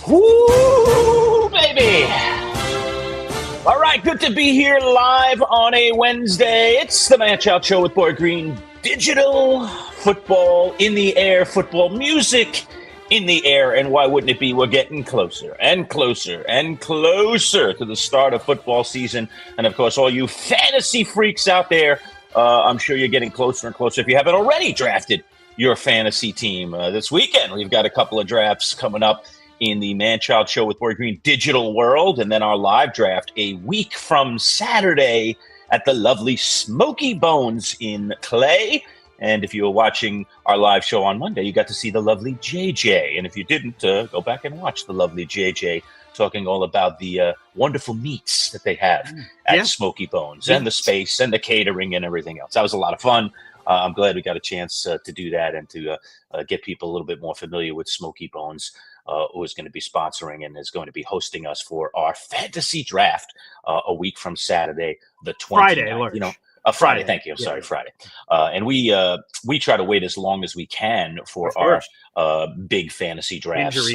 Woo, baby. All right, good to be here live on a Wednesday. It's the Manchild Show with Boy Green. Digital football in the air, football music in the air. And why wouldn't it be? We're getting closer and closer and closer to the start of football season. And, of course, all you fantasy freaks out there, I'm sure you're getting closer and closer if you haven't already drafted your fantasy team. This weekend, we've got a couple of drafts coming up in the Manchild Show with Boy Green digital world, and then our live draft a week from Saturday at the lovely Smoky Bones in Clay. And if you were watching our live show on Monday, you got to see the lovely JJ. And if you didn't, go back and watch the lovely JJ talking all about the wonderful meats that they have at Smoky Bones and the space and the catering and everything else. That was a lot of fun. I'm glad we got a chance to do that and to get people a little bit more familiar with Smoky Bones, who is going to be sponsoring and is going to be hosting us for our fantasy draft a week from Saturday, the 29th. Friday, Lerch. Friday. Thank you. I'm sorry, Friday. And we try to wait as long as we can for our big fantasy drafts,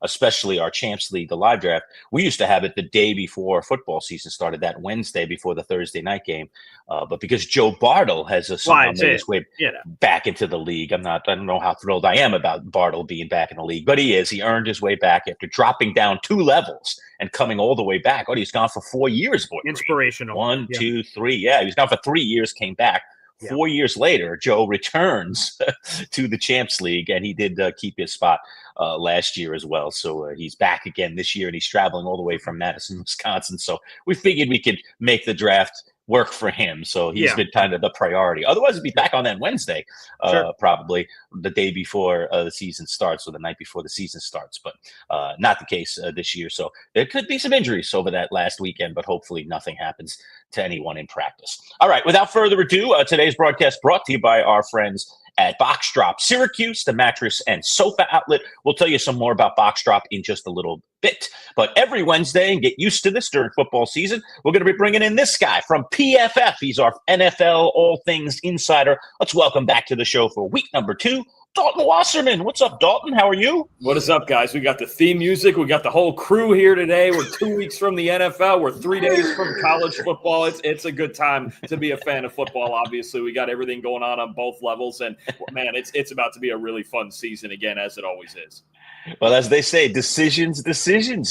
especially our Champs League, the live draft. We used to have it the day before football season started, that Wednesday before the Thursday night game. But because Joe Bartle has somehow made his way back into the league, I don't know how thrilled I am about Bartle being back in the league, but he is. He earned his way back after dropping down 2 levels and coming all the way back. Oh, he's gone for 4 years, boy. Inspirational. 1, 2, 3. Yeah, he was gone for 3 years, came back. 4 years later, Joe returns to the Champs League, and he did keep his spot last year as well. So he's back again this year, and he's traveling all the way from Madison, Wisconsin. So we figured we could make the draft work for him. So he's been kind of the priority. Otherwise, he'd be back on that Wednesday, probably the day before the season starts or the night before the season starts. But not the case this year. So there could be some injuries over that last weekend, but hopefully nothing happens to anyone in practice. All right, without further ado, today's broadcast brought to you by our friends at Box Drop Syracuse, the mattress and sofa outlet. We'll tell you some more about Box Drop in just a little bit. But every Wednesday, and get used to this during football season, we're going to be bringing in this guy from PFF. He's our NFL All Things Insider. Let's welcome back to the show for week number 2, Dalton Wasserman. What's up, Dalton? How are you? What is up, guys? We got the theme music. We got the whole crew here today. We're 2 weeks from the NFL. We're 3 days from college football. It's a good time to be a fan of football, obviously. We got everything going on both levels. And, man, it's about to be a really fun season again, as it always is. Well, as they say, decisions,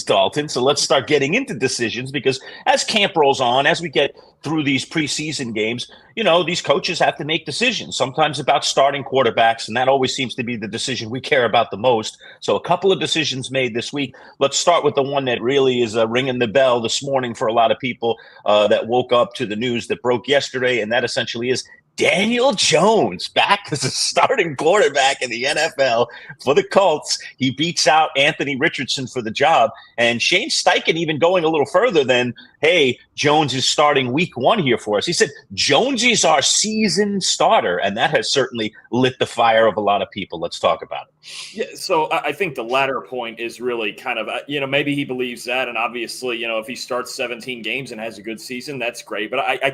Dalton. So let's start getting into decisions, because as camp rolls on, as we get through these preseason games, these coaches have to make decisions, sometimes about starting quarterbacks, and that always seems to be the decision we care about the most. So a couple of decisions made this week. Let's start with the one that really is ringing the bell this morning for a lot of people that woke up to the news that broke yesterday, and that essentially is Daniel Jones back as a starting quarterback in the NFL for the Colts. He beats out Anthony Richardson for the job. And Shane Steichen even going a little further than, hey, Jones is starting week 1 here for us. He said, Jonesy's our season starter. And that has certainly lit the fire of a lot of people. Let's talk about it. Yeah, so I think the latter point is really kind of, maybe he believes that. And obviously, if he starts 17 games and has a good season, that's great. But I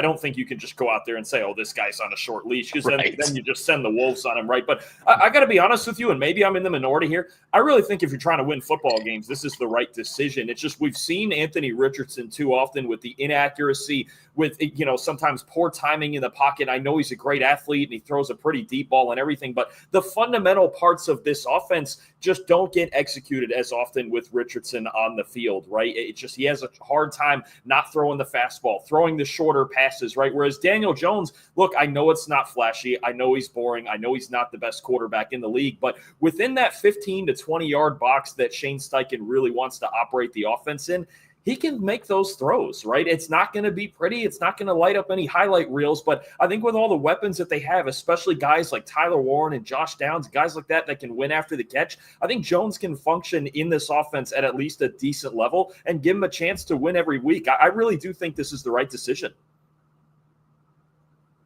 don't think you can just go out there and say, oh, this guy's on a short leash, because then you just send the wolves on him, right? But I got to be honest with you, and maybe I'm in the minority here. I really think if you're trying to win football games, this is the right decision. It's just we've seen Anthony Richardson too often with the inaccuracy, with sometimes poor timing in the pocket. I know he's a great athlete and he throws a pretty deep ball and everything, but the fundamental parts of this offense just don't get executed as often with Richardson on the field, right? It just, he has a hard time not throwing the fastball, throwing the shorter passes, right? Whereas Daniel Jones, look, I know it's not flashy. I know he's boring. I know he's not the best quarterback in the league, but within that 15 to 20-yard box that Shane Steichen really wants to operate the offense in, he can make those throws, right? It's not going to be pretty. It's not going to light up any highlight reels, but I think with all the weapons that they have, especially guys like Tyler Warren and Josh Downs, guys like that can win after the catch, I think Jones can function in this offense at least a decent level and give him a chance to win every week. I really do think this is the right decision.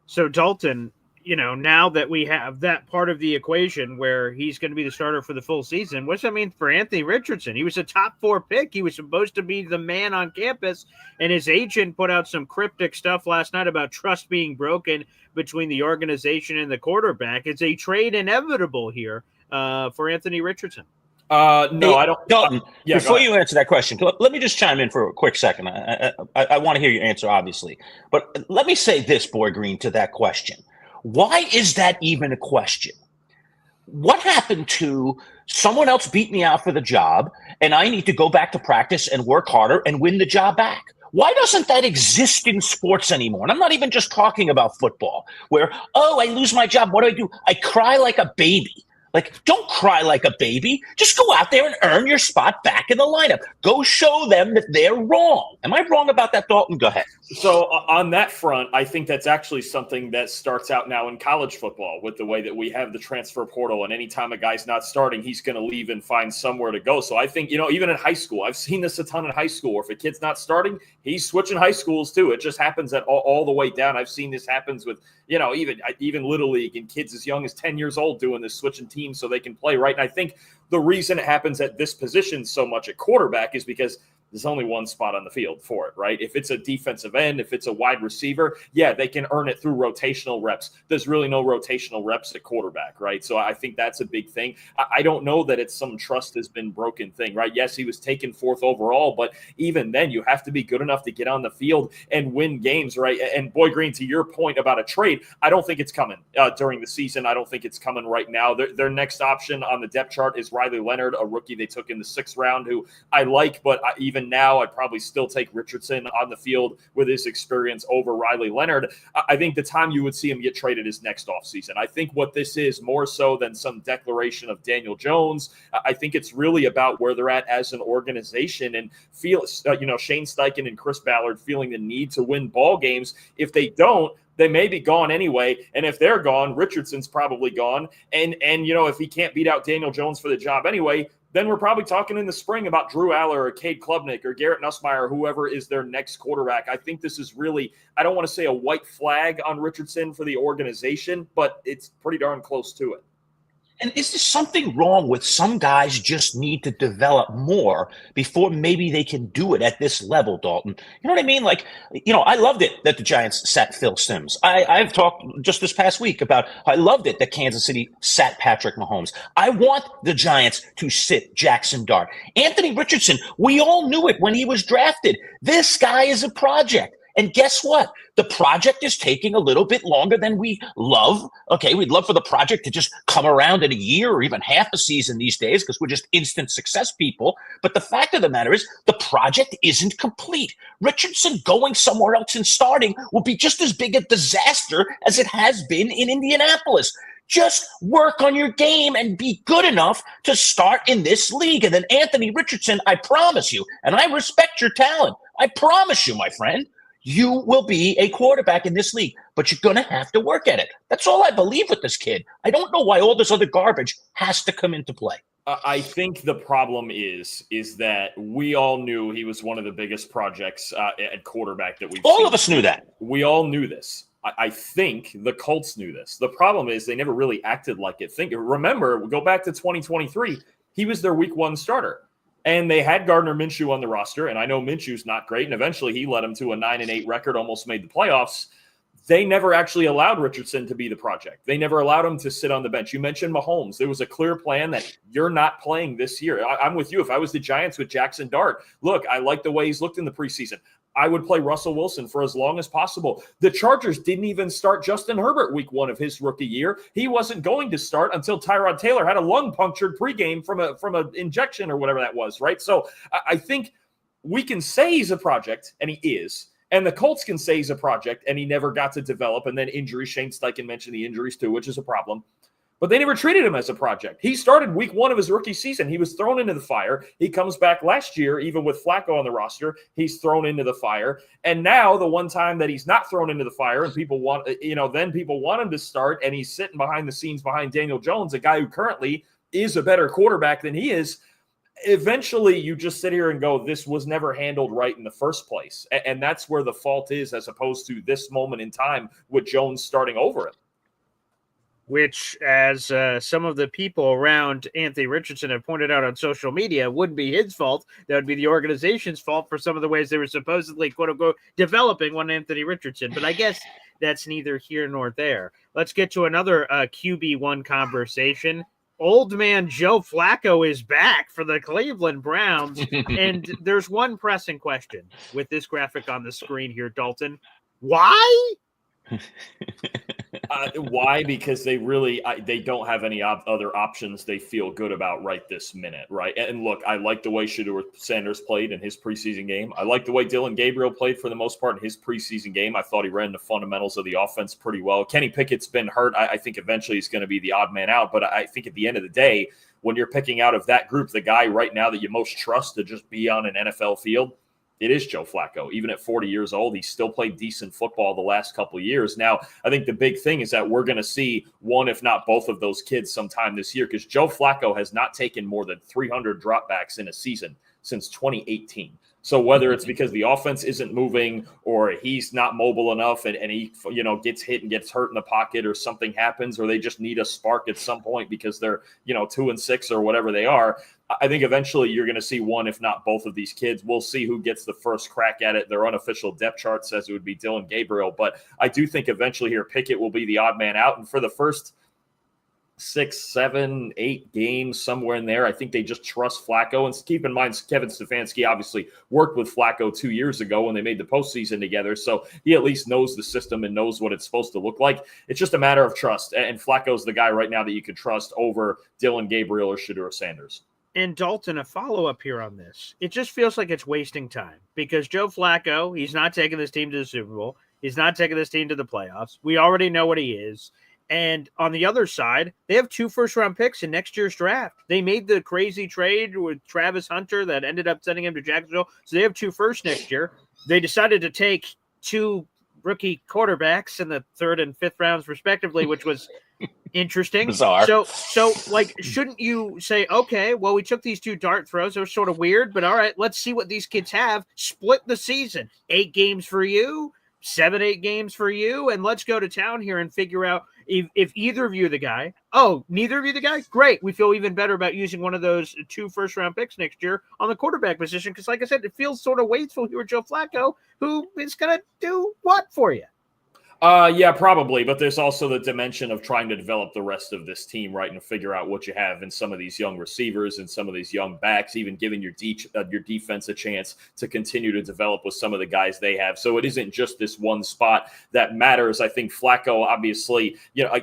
So, Dalton, now that we have that part of the equation where he's going to be the starter for the full season, what's that mean for Anthony Richardson? He was a top 4 pick. He was supposed to be the man on campus, and his agent put out some cryptic stuff last night about trust being broken between the organization and the quarterback. It's a trade inevitable here for Anthony Richardson. No, I don't. Dalton, Yeah, before you answer that question, let me just chime in for a quick second. I want to hear your answer, obviously. But let me say this, Boy Green, to that question. Why is that even a question? What happened to someone else beat me out for the job, and I need to go back to practice and work harder and win the job back? Why doesn't that exist in sports anymore? And I'm not even just talking about football, where, oh, I lose my job. What do? I cry like a baby. Like, don't cry like a baby. Just go out there and earn your spot back in the lineup. Go show them that they're wrong. Am I wrong about that, Dalton? Go ahead. So on that front, I think that's actually something that starts out now in college football with the way that we have the transfer portal. And anytime a guy's not starting, he's going to leave and find somewhere to go. So I think, even in high school, I've seen this a ton in high school, where if a kid's not starting, he's switching high schools too. It just happens at all the way down. I've seen this happens with, even Little League and kids as young as 10 years old doing this, switching teams so they can play, right? And I think the reason it happens at this position so much at quarterback is because there's only one spot on the field for it, right? If it's a defensive end, if it's a wide receiver, yeah, they can earn it through rotational reps. There's really no rotational reps at quarterback, right? So I think that's a big thing. I don't know that it's some trust has been broken thing, right? Yes, he was taken 4th overall, but even then you have to be good enough to get on the field and win games, right? And Boy Green, to your point about a trade, I don't think it's coming during the season. I don't think it's coming right now. Their next option on the depth chart is Riley Leonard, a rookie they took in the 6th round, who I like, but even now I'd probably still take Richardson on the field with his experience over Riley Leonard. I think the time you would see him get traded is next offseason. I think what this is more so than some declaration of Daniel Jones. I think it's really about where they're at as an organization and feel, Shane Steichen and Chris Ballard feeling the need to win ball games. If they don't, they may be gone anyway. And if they're gone, Richardson's probably gone. And if he can't beat out Daniel Jones for the job anyway, then we're probably talking in the spring about Drew Aller or Cade Klubnik or Garrett Nussmeier, whoever is their next quarterback. I think this is really, I don't want to say a white flag on Richardson for the organization, but it's pretty darn close to it. And is there something wrong with some guys just need to develop more before maybe they can do it at this level, Dalton? You know what I mean? Like, I loved it that the Giants sat Phil Simms. I've talked just this past week about I loved it that Kansas City sat Patrick Mahomes. I want the Giants to sit Jackson Dart. Anthony Richardson, we all knew it when he was drafted. This guy is a project. And guess what? The project is taking a little bit longer than we love. Okay, we'd love for the project to just come around in a year or even half a season these days because we're just instant success people. But the fact of the matter is the project isn't complete. Richardson going somewhere else and starting will be just as big a disaster as it has been in Indianapolis. Just work on your game and be good enough to start in this league. And then Anthony Richardson, I promise you, and I respect your talent, I promise you, my friend, you will be a quarterback in this league, but you're going to have to work at it. That's all I believe with this kid. I don't know why all this other garbage has to come into play. I think the problem is that we all knew he was one of the biggest projects at quarterback that we've seen. All of us knew that. We all knew this. I think the Colts knew this. The problem is they never really acted like it. Remember, go back to 2023. He was their week 1 starter. And they had Gardner Minshew on the roster, and I know Minshew's not great, and eventually he led them to a 9-8 record, almost made the playoffs. They never actually allowed Richardson to be the project. They never allowed him to sit on the bench. You mentioned Mahomes. There was a clear plan that you're not playing this year. I'm with you. If I was the Giants with Jackson Dart, look, I like the way he's looked in the preseason. I would play Russell Wilson for as long as possible. The Chargers didn't even start Justin Herbert week 1 of his rookie year. He wasn't going to start until Tyrod Taylor had a lung punctured pregame from an injection or whatever that was, right? So I think we can say he's a project, and he is. And the Colts can say he's a project, and he never got to develop. And then injuries, Shane Steichen mentioned the injuries too, which is a problem. But they never treated him as a project. He started week 1 of his rookie season. He was thrown into the fire. He comes back last year, even with Flacco on the roster, he's thrown into the fire. And now the one time that he's not thrown into the fire and people want, then people want him to start, and he's sitting behind the scenes behind Daniel Jones, a guy who currently is a better quarterback than he is. Eventually you just sit here and go, this was never handled right in the first place. And that's where the fault is, as opposed to this moment in time with Jones starting over him. Which, as some of the people around Anthony Richardson have pointed out on social media, wouldn't be his fault. That would be the organization's fault for some of the ways they were supposedly, quote unquote, developing one Anthony Richardson. But I guess that's neither here nor there. Let's get to another QB1 conversation. old man Joe Flacco is back for the Cleveland Browns. And there's one pressing question with this graphic on the screen here, Dalton. Why? Why? Because they really they don't have any other options they feel good about right this minute, right? And look, I like the way Shedeur Sanders played in his preseason game. I like the way Dylan Gabriel played for the most part in his preseason game. I thought he ran the fundamentals of the offense pretty well. Kenny Pickett's been hurt. I think eventually he's going to be the odd man out, but I think at the end of the day, when you're picking out of that group, the guy right now that you most trust to just be on an NFL field, it is Joe Flacco. Even at 40 years old, he's still played decent football the last couple of years. Now, I think the big thing is that we're going to see one, if not both of those kids sometime this year, because Joe Flacco has not taken more than 300 dropbacks in a season since 2018. So whether it's because the offense isn't moving or he's not mobile enough and he gets hit and gets hurt in the pocket or something happens, or they just need a spark at some point because they're 2-6 or whatever they are, I think eventually you're going to see one, if not both of these kids. We'll see who gets the first crack at it. Their unofficial depth chart says it would be Dylan Gabriel, but I do think eventually here Pickett will be the odd man out. And for the first 6, 7, 8 games, somewhere in there, I think they just trust Flacco. And keep in mind, Kevin Stefanski obviously worked with Flacco 2 years ago when they made the postseason together. So he at least knows the system and knows what it's supposed to look like. It's just a matter of trust. And Flacco's the guy right now that you can trust over Dylan Gabriel or Shedeur Sanders. And Dalton, a follow-up here on this. It just feels like it's wasting time because Joe Flacco, he's not taking this team to the Super Bowl. He's not taking this team to the playoffs. We already know what he is. And on the other side, they have 2 first-round picks in next year's draft. They made the crazy trade with Travis Hunter that ended up sending him to Jacksonville. So they have 2 firsts next year. They decided to take 2 rookie quarterbacks in the 3rd and 5th rounds, respectively, which was interesting. Bizarre. So shouldn't you say, okay, well, we took these 2 dart throws. They were sort of weird, but all right, let's see what these kids have. Split the season. 8 games for you, 7, 8 games for you, and let's go to town here and figure out if either of you are the guy. Oh, neither of you the guy? Great. We feel even better about using one of those 2 first-round picks next year on the quarterback position because, like I said, it feels sort of wasteful here with Joe Flacco, who is going to do what for you? Yeah, probably. But there's also the dimension of trying to develop the rest of this team, right, and figure out what you have in some of these young receivers and some of these young backs, even giving your defense a chance to continue to develop with some of the guys they have. So it isn't just this one spot that matters. I think Flacco, obviously,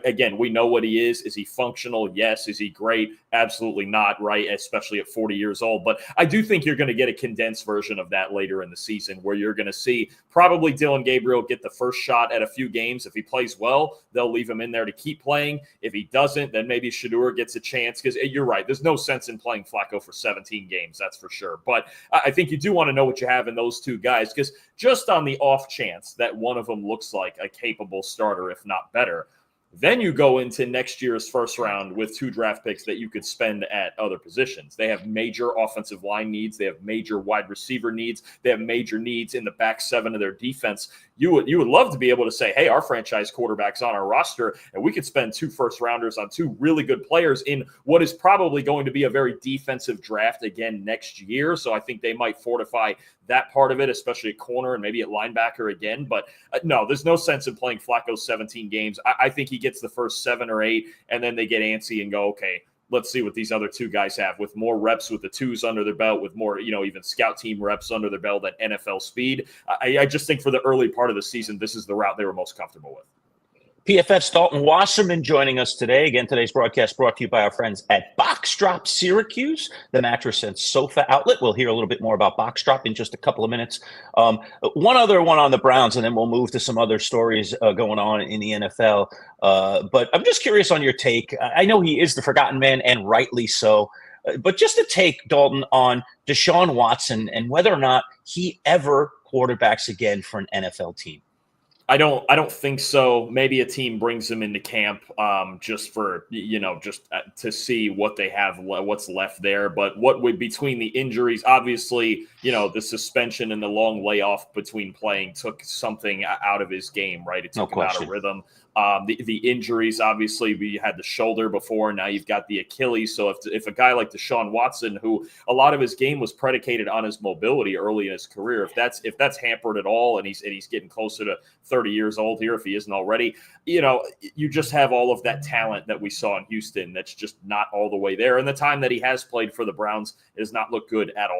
again, we know what he is. Is he functional? Yes. Is he great? Absolutely not, right, especially at 40 years old. But I do think you're going to get a condensed version of that later in the season where you're going to see probably Dylan Gabriel get the first shot at a few games. If he plays well, they'll leave him in there to keep playing. If he doesn't, then maybe Shedeur gets a chance because you're right. There's no sense in playing Flacco for 17 games, that's for sure. But I think you do want to know what you have in those 2 guys because just on the off chance that one of them looks like a capable starter, if not better, then you go into next year's first round with 2 draft picks that you could spend at other positions. They have major offensive line needs. They have major wide receiver needs. They have major needs in the back 7 of their defense. You would love to be able to say, hey, our franchise quarterback's on our roster, and we could spend 2 first rounders on 2 really good players in what is probably going to be a very defensive draft again next year. So I think they might fortify that part of it, especially at corner and maybe at linebacker again. But no, there's no sense in playing Flacco 17 games. I think he gets the first 7 or 8, and then they get antsy and go, okay, let's see what these other 2 guys have with more reps with the 2s under their belt, with more, even scout team reps under their belt at NFL speed. I just think for the early part of the season, this is the route they were most comfortable with. PFF's Dalton Wasserman joining us today. Again, today's broadcast brought to you by our friends at Box Drop Syracuse, the mattress and sofa outlet. We'll hear a little bit more about Box Drop in just a couple of minutes. One other one on the Browns, and then we'll move to some other stories going on in the NFL. But I'm just curious on your take. I know he is the forgotten man, and rightly so. But just to take, Dalton, on Deshaun Watson and whether or not he ever quarterbacks again for an NFL team. I don't think so. Maybe a team brings him into camp just for, to see what they have, what's left there. But what would between the injuries, obviously, the suspension and the long layoff between playing took something out of his game, right? It took him out of rhythm. The injuries, obviously, we had the shoulder before. Now you've got the Achilles. So if a guy like Deshaun Watson, who a lot of his game was predicated on his mobility early in his career, if that's hampered at all, and he's getting closer to 30 years old here, if he isn't already, you just have all of that talent that we saw in Houston that's just not all the way there. And the time that he has played for the Browns has not looked good at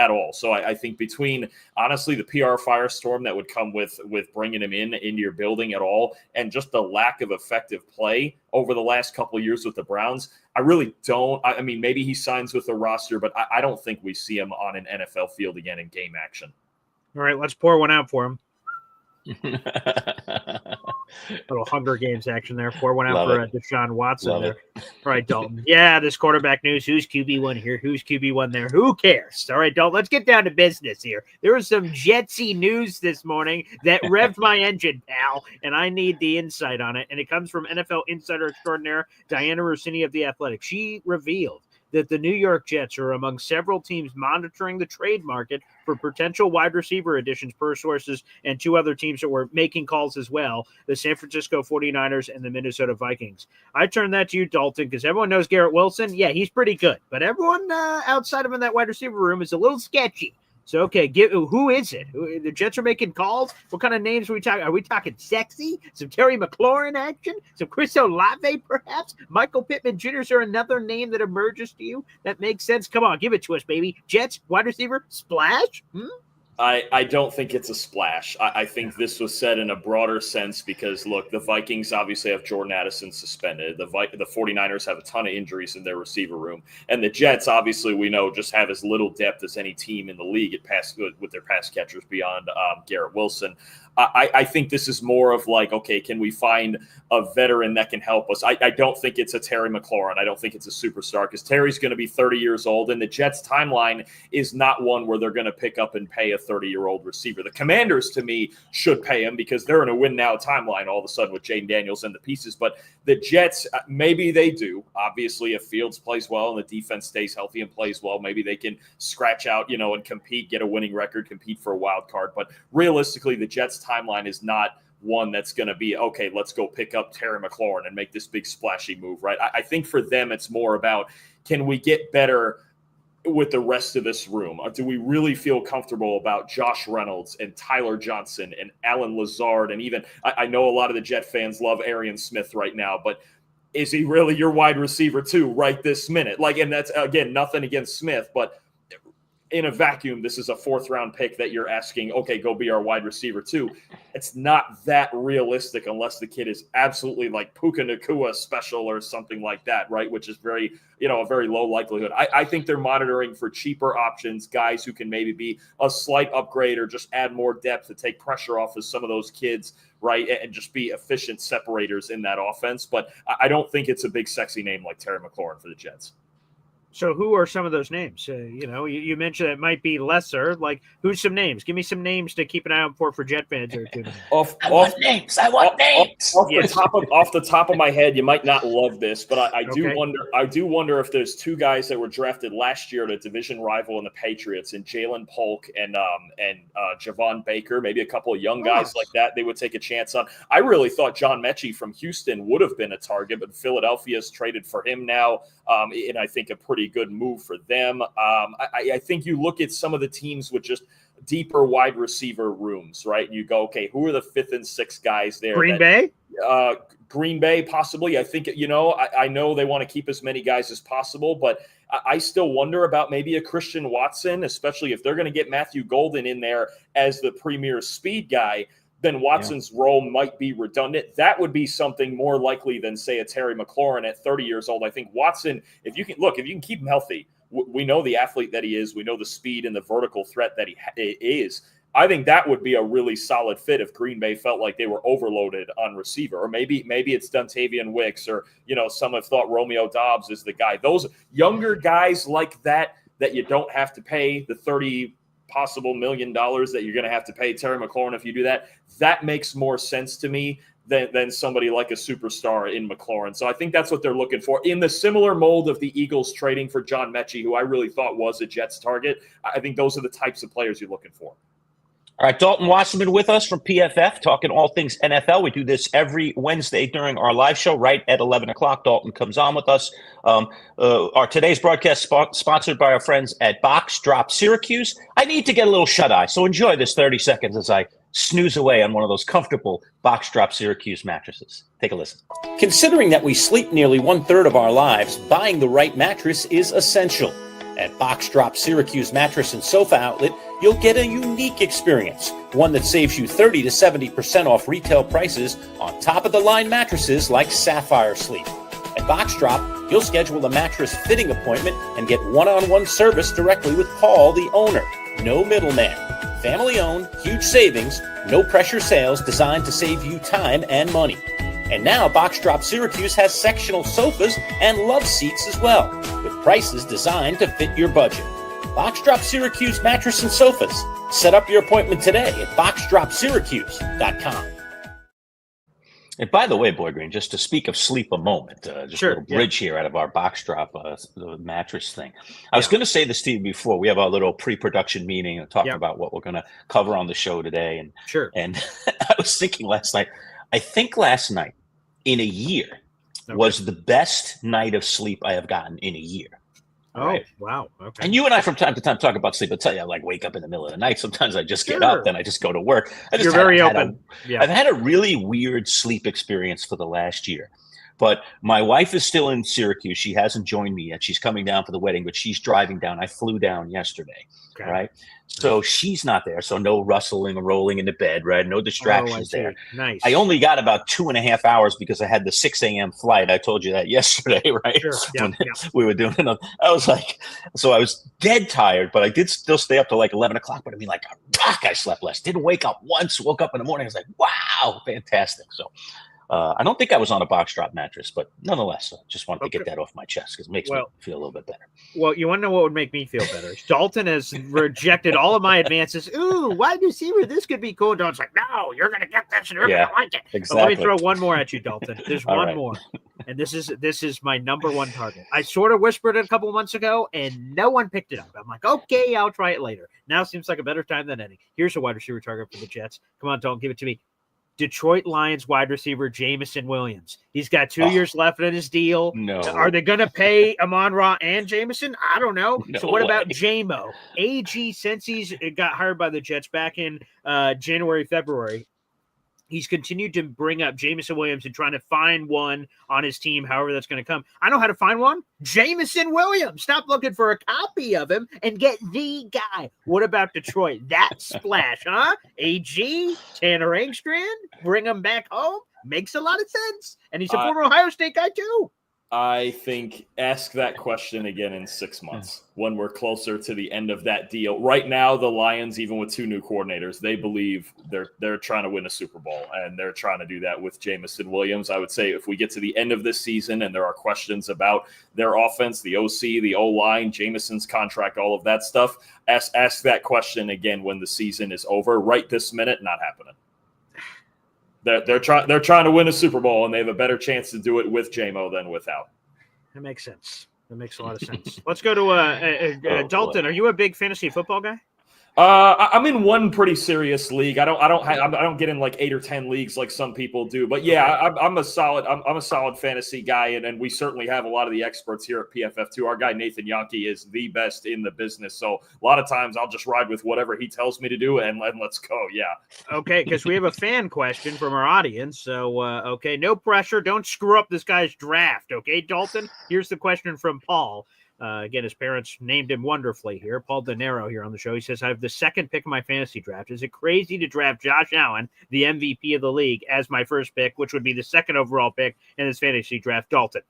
all. So I think between, honestly, the PR firestorm that would come with bringing him into your building at all, and just the lack of effective play over the last couple of years with the Browns, I really don't. I mean, maybe he signs with the roster, but I don't think we see him on an NFL field again in game action. All right, let's pour one out for him. Little Hunger Games action there. Pour one out for Deshaun Watson there. All right, Dalton. Yeah, this quarterback news. Who's QB1 here? Who's QB1 there? Who cares? All right, Dalton, let's get down to business here. There was some Jetsy news this morning that revved my engine, pal, and I need the insight on it. And it comes from NFL insider extraordinaire Diana Rossini of The Athletic. She revealed that the New York Jets are among several teams monitoring the trade market for potential wide receiver additions per sources, and two other teams that were making calls as well, the San Francisco 49ers and the Minnesota Vikings. I turn that to you, Dalton, because everyone knows Garrett Wilson. Yeah, he's pretty good, but everyone outside of him in that wide receiver room is a little sketchy. So, okay, who is it? The Jets are making calls? What kind of names are we talking? Are we talking sexy? Some Terry McLaurin action? Some Chris Olave, perhaps? Michael Pittman Jr., is there another name that emerges to you that makes sense? Come on, give it to us, baby. Jets, wide receiver, splash? I don't think it's a splash. I think this was said in a broader sense because, look, the Vikings obviously have Jordan Addison suspended. The 49ers have a ton of injuries in their receiver room. And the Jets, obviously, we know, just have as little depth as any team in the league with their pass catchers beyond Garrett Wilson. I think this is more of like, okay, can we find a veteran that can help us? I don't think it's a Terry McLaurin. I don't think it's a superstar because Terry's going to be 30 years old, and the Jets' timeline is not one where they're going to pick up and pay a 30-year-old receiver. The Commanders, to me, should pay him because they're in a win-now timeline all of a sudden with Jaden Daniels and the pieces. But the Jets, maybe they do. Obviously, if Fields plays well and the defense stays healthy and plays well, maybe they can scratch out, and compete, get a winning record, compete for a wild card. But realistically, the Jets' timeline is not one that's going to be, okay, let's go pick up Terry McLaurin and make this big splashy move, right? I think for them, it's more about, can we get better with the rest of this room? Do we really feel comfortable about Josh Reynolds and Tyler Johnson and Alan Lazard? And even, I know a lot of the Jet fans love Arian Smith right now, but is he really your wide receiver too right this minute? And that's, again, nothing against Smith, but in a vacuum, this is a fourth-round pick that you're asking, okay, go be our wide receiver too. It's not that realistic unless the kid is absolutely like Puka Nacua special or something like that, right? Which is very, a very low likelihood. I think they're monitoring for cheaper options, guys who can maybe be a slight upgrade or just add more depth to take pressure off of some of those kids, right? And just be efficient separators in that offense. But I don't think it's a big, sexy name like Terry McLaurin for the Jets. So who are some of those names? You mentioned it might be lesser. Like, who's some names? Give me some names to keep an eye out for Jet fans. I want names. Off the top of my head, you might not love this, but I do wonder if there's two guys that were drafted last year to a division rival in the Patriots, and Jalen Polk and Javon Baker, maybe a couple of young guys like that they would take a chance on. I really thought John Mechie from Houston would have been a target, but Philadelphia's traded for him now, and I think a pretty good move for them. I think you look at some of the teams with just deeper wide receiver rooms, right? And you go, okay, who are the fifth and sixth guys there? Green Bay? Green Bay, possibly. I think, I know they want to keep as many guys as possible, but I still wonder about maybe a Christian Watson, especially if they're going to get Matthew Golden in there as the premier speed guy. Then Watson's role might be redundant. That would be something more likely than, say, a Terry McLaurin at 30 years old. I think Watson, if you can keep him healthy, we know the athlete that he is. We know the speed and the vertical threat that he is. I think that would be a really solid fit if Green Bay felt like they were overloaded on receiver. Or maybe it's Dontavian Wicks, or, some have thought Romeo Doubs is the guy. Those younger guys like that you don't have to pay the $30 possible $1 million that you're going to have to pay Terry McLaurin if you do that. That makes more sense to me than somebody like a superstar in McLaurin. So I think that's what they're looking for. In the similar mold of the Eagles trading for John Mechie, who I really thought was a Jets target, I think those are the types of players you're looking for. All right, Dalton Wasserman with us from PFF, talking all things NFL. We do this every Wednesday during our live show, right at 11 o'clock. Dalton comes on with us. Our today's broadcast sponsored by our friends at Box Drop Syracuse. I need to get a little shut-eye, so enjoy this 30 seconds as I snooze away on one of those comfortable Box Drop Syracuse mattresses. Take a listen. Considering that we sleep nearly 1/3 of our lives, buying the right mattress is essential. At Box Drop Syracuse Mattress and Sofa Outlet, you'll get a unique experience, one that saves you 30 to 70% off retail prices on top-of-the-line mattresses like Sapphire Sleep. At Box Drop, you'll schedule a mattress fitting appointment and get one-on-one service directly with Paul, the owner. No middleman. Family-owned, huge savings, no-pressure sales designed to save you time and money. And now Box Drop Syracuse has sectional sofas and love seats as well, with prices designed to fit your budget. Box Drop Syracuse Mattress and Sofas. Set up your appointment today at boxdropsyracuse.com. And by the way, Boy Green, just to speak of sleep a moment, just a little bridge here out of our Box Drop the mattress thing. I was going to say this to you before. We have our little pre-production meeting and talking about what we're going to cover on the show today. And I was thinking last night, I think last night in a year was the best night of sleep I have gotten in a year. Oh, right? Wow. Okay. And you and I from time to time talk about sleep. I'll tell you, I like wake up in the middle of the night. Sometimes I just get up, then I just go to work. You're very open. I've had a really weird sleep experience for the last year. But my wife is still in Syracuse. She hasn't joined me yet. She's coming down for the wedding, but she's driving down. I flew down yesterday, right? So she's not there. So no rustling or rolling into bed, right? No distractions there. Nice. I only got about 2.5 hours because I had the 6 a.m. flight. I told you that yesterday, right? Sure. When we were doing it. I was like, so I was dead tired, but I did still stay up till like 11 o'clock. But I mean, like a rock, I slept less. Didn't wake up once. Woke up in the morning. I was like, wow, fantastic. So I don't think I was on a Box Drop mattress, but nonetheless, I just wanted to get that off my chest because it makes me feel a little bit better. Well, you want to know what would make me feel better? Dalton has rejected all of my advances. Ooh, wide receiver, this could be cool. Dalton's like, no, you're going to get this and you're going to like it. Exactly. But let me throw one more at you, Dalton. There's one more. And this is my number one target. I sort of whispered it a couple of months ago, and no one picked it up. I'm like, okay, I'll try it later. Now seems like a better time than any. Here's a wide receiver target for the Jets. Come on, Dalton, give it to me. Detroit Lions wide receiver Jameson Williams. He's got 2 years left in his deal. No. Are they going to pay Amon-Ra and Jameson? I don't know. No so what way. about J-Mo? AG, since he's got hired by the Jets back in January, February, he's continued to bring up Jameson Williams and trying to find one on his team, however that's going to come. I know how to find one. Jameson Williams. Stop looking for a copy of him and get the guy. What about Detroit? That splash, huh? AG, Tanner Engstrand, bring him back home. Makes a lot of sense. And he's a former Ohio State guy, too. I think ask that question again in 6 months when we're closer to the end of that deal. Right now, the Lions, even with 2 new coordinators, they believe they're trying to win a Super Bowl, and they're trying to do that with Jameson Williams. I would say if we get to the end of this season and there are questions about their offense, the OC, the O-line, Jameson's contract, all of that stuff, ask that question again when the season is over. Right this minute, not happening. They're trying to win a Super Bowl, and they have a better chance to do it with J-Mo than without. That makes sense. That makes a lot of sense. Let's go to Dalton. Are you a big fantasy football guy? I'm in one pretty serious league. I don't get in like 8 or 10 leagues like some people do. But yeah, I'm a solid fantasy guy, and we certainly have a lot of the experts here at PFF too. Our guy Nathan Yankee is the best in the business, so a lot of times I'll just ride with whatever he tells me to do, and let's go. Yeah. Okay, because we have a fan question from our audience. So okay, no pressure. Don't screw up this guy's draft. Okay, Dalton. Here's the question from Paul. Again, his parents named him wonderfully here. Paul De Niro here on the show. He says, I have the second pick of my fantasy draft. Is it crazy to draft Josh Allen, the MVP of the league, as my first pick, which would be the second overall pick in his fantasy draft? Dalton.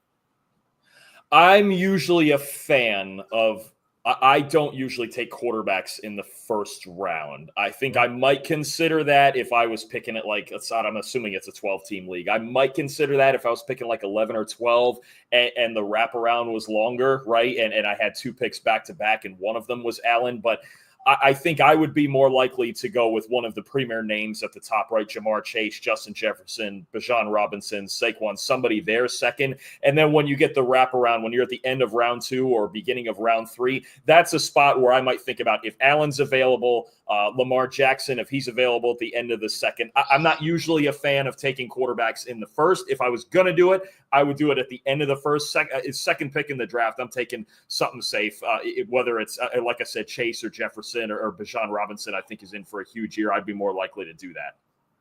I'm usually a fan of I don't usually take quarterbacks in the first round. I think I might consider that if I was picking it like, I'm assuming it's a 12-team league. I might consider that if I was picking like 11 or 12 and the wraparound was longer, right? And I had 2 picks back-to-back and one of them was Allen. But I think I would be more likely to go with one of the premier names at the top right, Jamar Chase, Justin Jefferson, Bijan Robinson, Saquon, somebody there second. And then when you get the wraparound, when you're at the end of round 2 or beginning of round 3, that's a spot where I might think about if Allen's available, Lamar Jackson, if he's available at the end of the second. I'm not usually a fan of taking quarterbacks in the first. If I was going to do it, I would do it at the end of the first, second pick in the draft. I'm taking something safe, whether it's, like I said, Chase or Jefferson or Bijan Robinson, I think is in for a huge year. I'd be more likely to do that.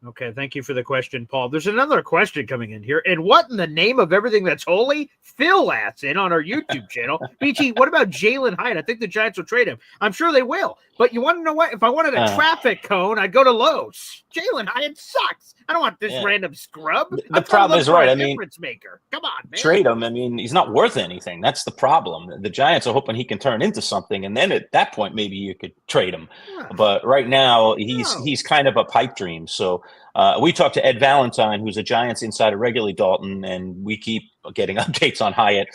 Okay, thank you for the question, Paul. There's another question coming in here. And what in the name of everything that's holy? Phil asks in on our YouTube channel. BG, what about Jalen Hyatt? I think the Giants will trade him. I'm sure they will. But you want to know what? If I wanted a traffic cone, I'd go to Lowe's. Jalen Hyatt sucks. I don't want this random scrub. The problem is right. I mean, difference maker. Come on, man. Trade him. I mean, he's not worth anything. That's the problem. The Giants are hoping he can turn into something, and then at that point, maybe you could trade him. Yeah. But right now, he's kind of a pipe dream. So we talked to Ed Valentine, who's a Giants insider regularly, Dalton, and we keep getting updates on Hyatt.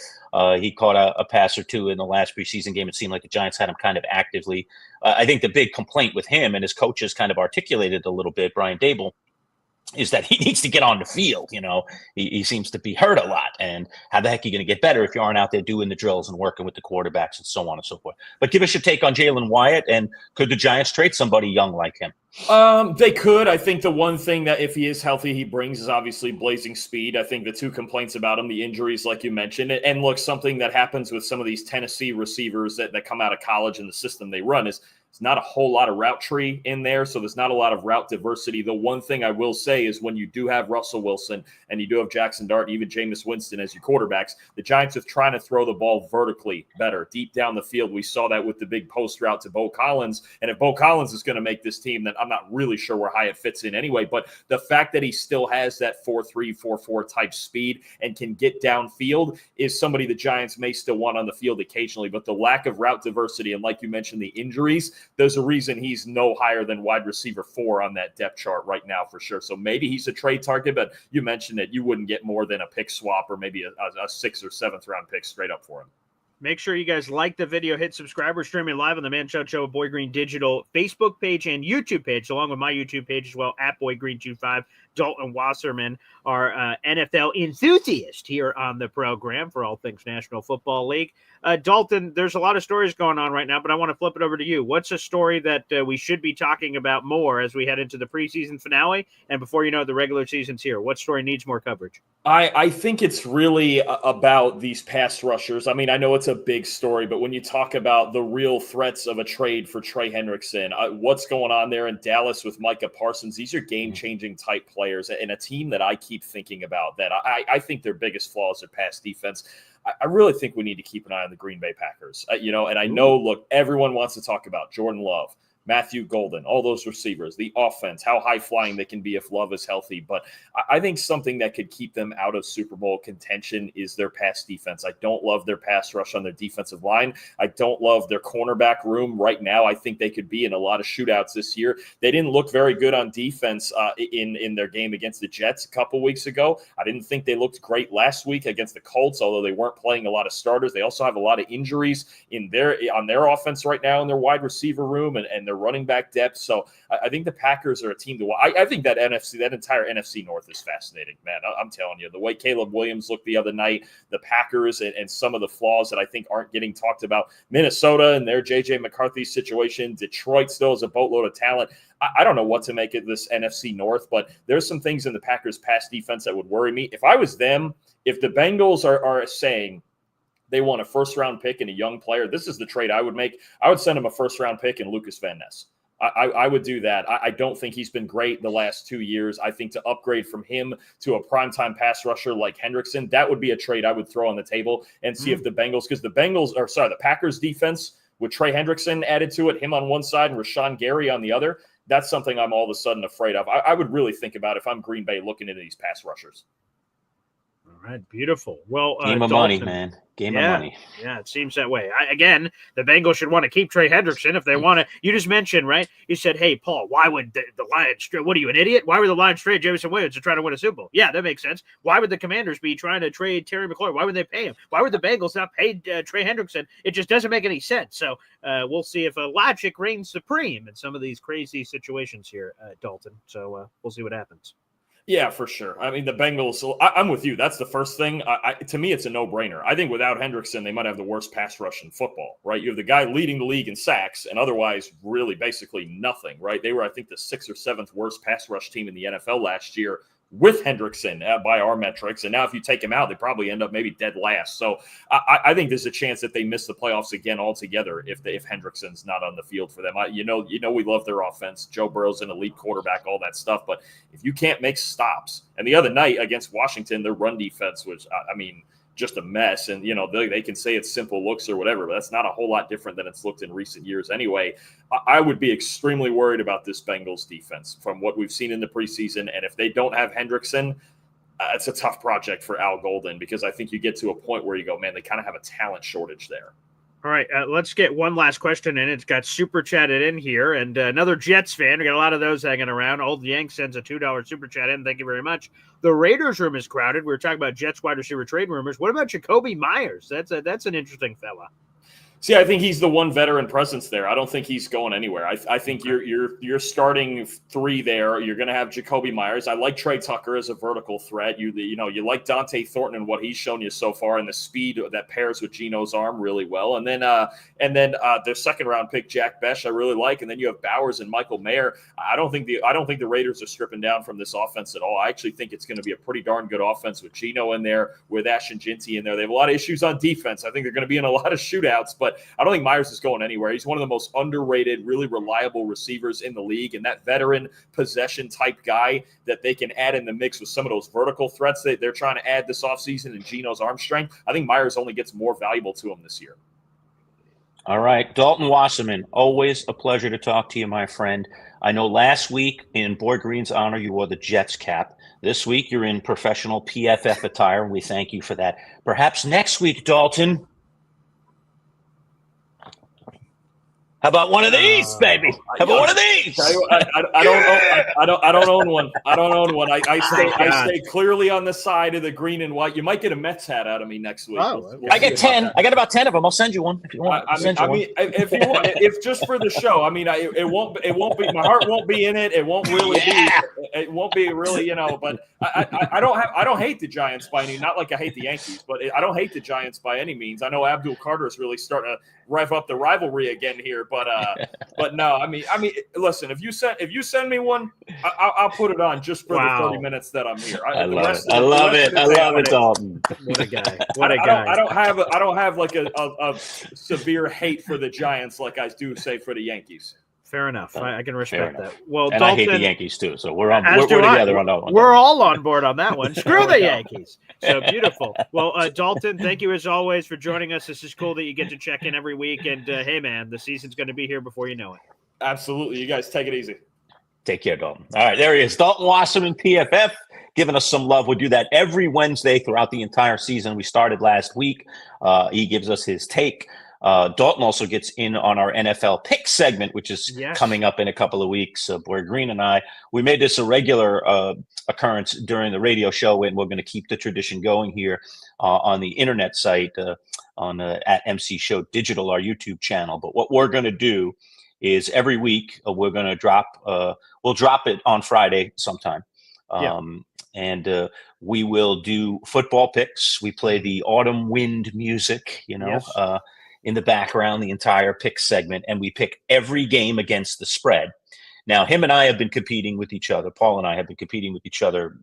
He caught a pass or two in the last preseason game. It seemed like the Giants had him kind of actively. I think the big complaint with him, and his coaches kind of articulated a little bit, Brian Dable, is that he needs to get on the field. You know, he seems to be hurt a lot. And how the heck are you going to get better if you aren't out there doing the drills and working with the quarterbacks and so on and so forth? But give us your take on Jalen Hyatt, and could the Giants trade somebody young like him? They could. I think the one thing that if he is healthy, he brings is obviously blazing speed. I think the two complaints about him, the injuries, like you mentioned, and look, something that happens with some of these Tennessee receivers that come out of college and the system they run is it's not a whole lot of route tree in there, so there's not a lot of route diversity. The one thing I will say is when you do have Russell Wilson and you do have Jackson Dart, even Jameis Winston as your quarterbacks, the Giants are trying to throw the ball vertically better, deep down the field. We saw that with the big post route to Bo Collins, and if Bo Collins is going to make this team, then I'm not really sure where Hyatt fits in anyway. But the fact that he still has that 4.3, 4.4 type speed and can get downfield is somebody the Giants may still want on the field occasionally. But the lack of route diversity and, like you mentioned, the injuries, there's a reason he's no higher than wide receiver 4 on that depth chart right now for sure. So maybe he's a trade target, but you mentioned that you wouldn't get more than a pick swap or maybe a 6th or 7th round pick straight up for him. Make sure you guys like the video, hit subscribe. We're streaming live on the Manchild Show Boy Green Digital Facebook page and YouTube page, along with my YouTube page as well, at Boy Green 25. Dalton Wasserman, our NFL enthusiast here on the program for all things National Football League. Dalton, there's a lot of stories going on right now, but I want to flip it over to you. What's a story that we should be talking about more as we head into the preseason finale? And before you know it, the regular season's here. What story needs more coverage? I think it's really about these pass rushers. I mean, I know it's a big story, but when you talk about the real threats of a trade for Trey Hendrickson, what's going on there in Dallas with Micah Parsons, these are game-changing type players and a team that I keep thinking about that I think their biggest flaw is their pass defense. I really think we need to keep an eye on the Green Bay Packers, and I know, look, everyone wants to talk about Jordan Love, Matthew Golden, all those receivers, the offense, how high-flying they can be if Love is healthy. But I think something that could keep them out of Super Bowl contention is their pass defense. I don't love their pass rush on their defensive line. I don't love their cornerback room right now. I think they could be in a lot of shootouts this year. They didn't look very good on defense in their game against the Jets a couple weeks ago. I didn't think they looked great last week against the Colts, although they weren't playing a lot of starters. They also have a lot of injuries on their offense right now in their wide receiver room and their running back depth. So I think the Packers are a team to watch. I think that entire NFC North is fascinating, man. I'm telling you, the way Caleb Williams looked the other night, the Packers and some of the flaws that I think aren't getting talked about. Minnesota and their J.J. McCarthy situation. Detroit still has a boatload of talent. I don't know what to make of this NFC North, but there's some things in the Packers' pass defense that would worry me. If I was them, if the Bengals are saying they want a first-round pick and a young player, this is the trade I would make. I would send him a first-round pick and Lucas Van Ness. I would do that. I don't think he's been great the last 2 years. I think to upgrade from him to a primetime pass rusher like Hendrickson, that would be a trade I would throw on the table and see if the Bengals, because the Packers defense with Trey Hendrickson added to it, him on one side and Rashawn Gary on the other, that's something I'm all of a sudden afraid of. I would really think about if I'm Green Bay looking into these pass rushers. All right, beautiful. Well, Game of money, man. Game of money. Yeah, it seems that way. Again, the Bengals should want to keep Trey Hendrickson if they want to. You just mentioned, right? You said, hey, Paul, why would the Lions – what are you, an idiot? Why would the Lions trade Jameson Williams to try to win a Super Bowl? Yeah, that makes sense. Why would the Commanders be trying to trade Terry McLaurin? Why would they pay him? Why would the Bengals not pay Trey Hendrickson? It just doesn't make any sense. So we'll see if logic reigns supreme in some of these crazy situations here, Dalton. So we'll see what happens. Yeah, for sure. I mean, the Bengals, I'm with you. That's the first thing. To me, it's a no-brainer. I think without Hendrickson, they might have the worst pass rush in football, right? You have the guy leading the league in sacks and otherwise really basically nothing, right? They were, I think, the 6th or 7th worst pass rush team in the NFL last year with Hendrickson by our metrics. And now if you take him out, they probably end up maybe dead last. So I think there's a chance that they miss the playoffs again altogether if Hendrickson's not on the field for them. You know, we love their offense. Joe Burrow's an elite quarterback, all that stuff. But if you can't make stops, and the other night against Washington, their run defense was, just a mess. And, they can say it's simple looks or whatever, but that's not a whole lot different than it's looked in recent years anyway. I would be extremely worried about this Bengals defense from what we've seen in the preseason. And if they don't have Hendrickson, it's a tough project for Al Golden, because I think you get to a point where you go, man, they kind of have a talent shortage there. All right, let's get one last question in. It's got super chatted in here, and another Jets fan. We got a lot of those hanging around. Old Yank sends a $2 super chat in. Thank you very much. The Raiders room is crowded. We were talking about Jets wide receiver trade rumors. What about Jacoby Myers? That's an interesting fella. See, I think he's the one veteran presence there. I don't think he's going anywhere. I think you're starting 3 there. You're going to have Jacoby Myers. I like Trey Tucker as a vertical threat. You like Dante Thornton and what he's shown you so far, and the speed that pairs with Geno's arm really well. And then their second round pick Jack Besh I really like. And then you have Bowers and Michael Mayer. I don't think the Raiders are stripping down from this offense at all. I actually think it's going to be a pretty darn good offense with Geno in there, with Ashton Jinty in there. They have a lot of issues on defense. I think they're going to be in a lot of shootouts, but I don't think Myers is going anywhere. He's one of the most underrated, really reliable receivers in the league, and that veteran possession type guy that they can add in the mix with some of those vertical threats that they're trying to add this offseason and Geno's arm strength. I think Myers only gets more valuable to him this year. All right. Dalton Wasserman, always a pleasure to talk to you, my friend. I know last week in Boy Green's honor, you wore the Jets cap. This week, you're in professional PFF attire, and we thank you for that. Perhaps next week, Dalton, how about one of these, baby? How about one of these? I don't own one. I don't own one. I stay clearly on the side of the green and white. You might get a Mets hat out of me next week. We'll I get 10. I got about 10 of them. I'll send you one if you want. If you want, if just for the show. It won't be. My heart won't be in it. It won't really be. It won't be really. But I don't hate the Giants by any. Not like I hate the Yankees, but I don't hate the Giants by any means. I know Abdul Carter is really starting to rev up the rivalry again here, but no, listen, if you send me one, I'll put it on just for the 30 minutes that I'm here. I love it, Dalton. What a guy! I don't have like a severe hate for the Giants like I do say for the Yankees. Fair enough. I can respect that. Well, and Dalton, I hate the Yankees too, so we're together on that one. We're all on board on that one. Screw the Yankees. So beautiful. Well, Dalton, thank you as always for joining us. This is cool that you get to check in every week. And hey, man, the season's going to be here before you know it. Absolutely. You guys take it easy. Take care, Dalton. All right, there he is, Dalton Wasserman, PFF, giving us some love. We'll do that every Wednesday throughout the entire season. We started last week. He gives us his take. Dalton also gets in on our NFL pick segment, which is coming up in a couple of weeks. Boy Green and I, we made this a regular occurrence during the radio show, and we're going to keep the tradition going here on the internet site at MC Show Digital, our YouTube channel. But what we're going to do is every week we're going to drop we'll drop it on Friday sometime. And we will do football picks. We play the autumn wind music, in the background, the entire pick segment, and we pick every game against the spread. Now, him and I have been competing with each other. Paul and I have been competing with each other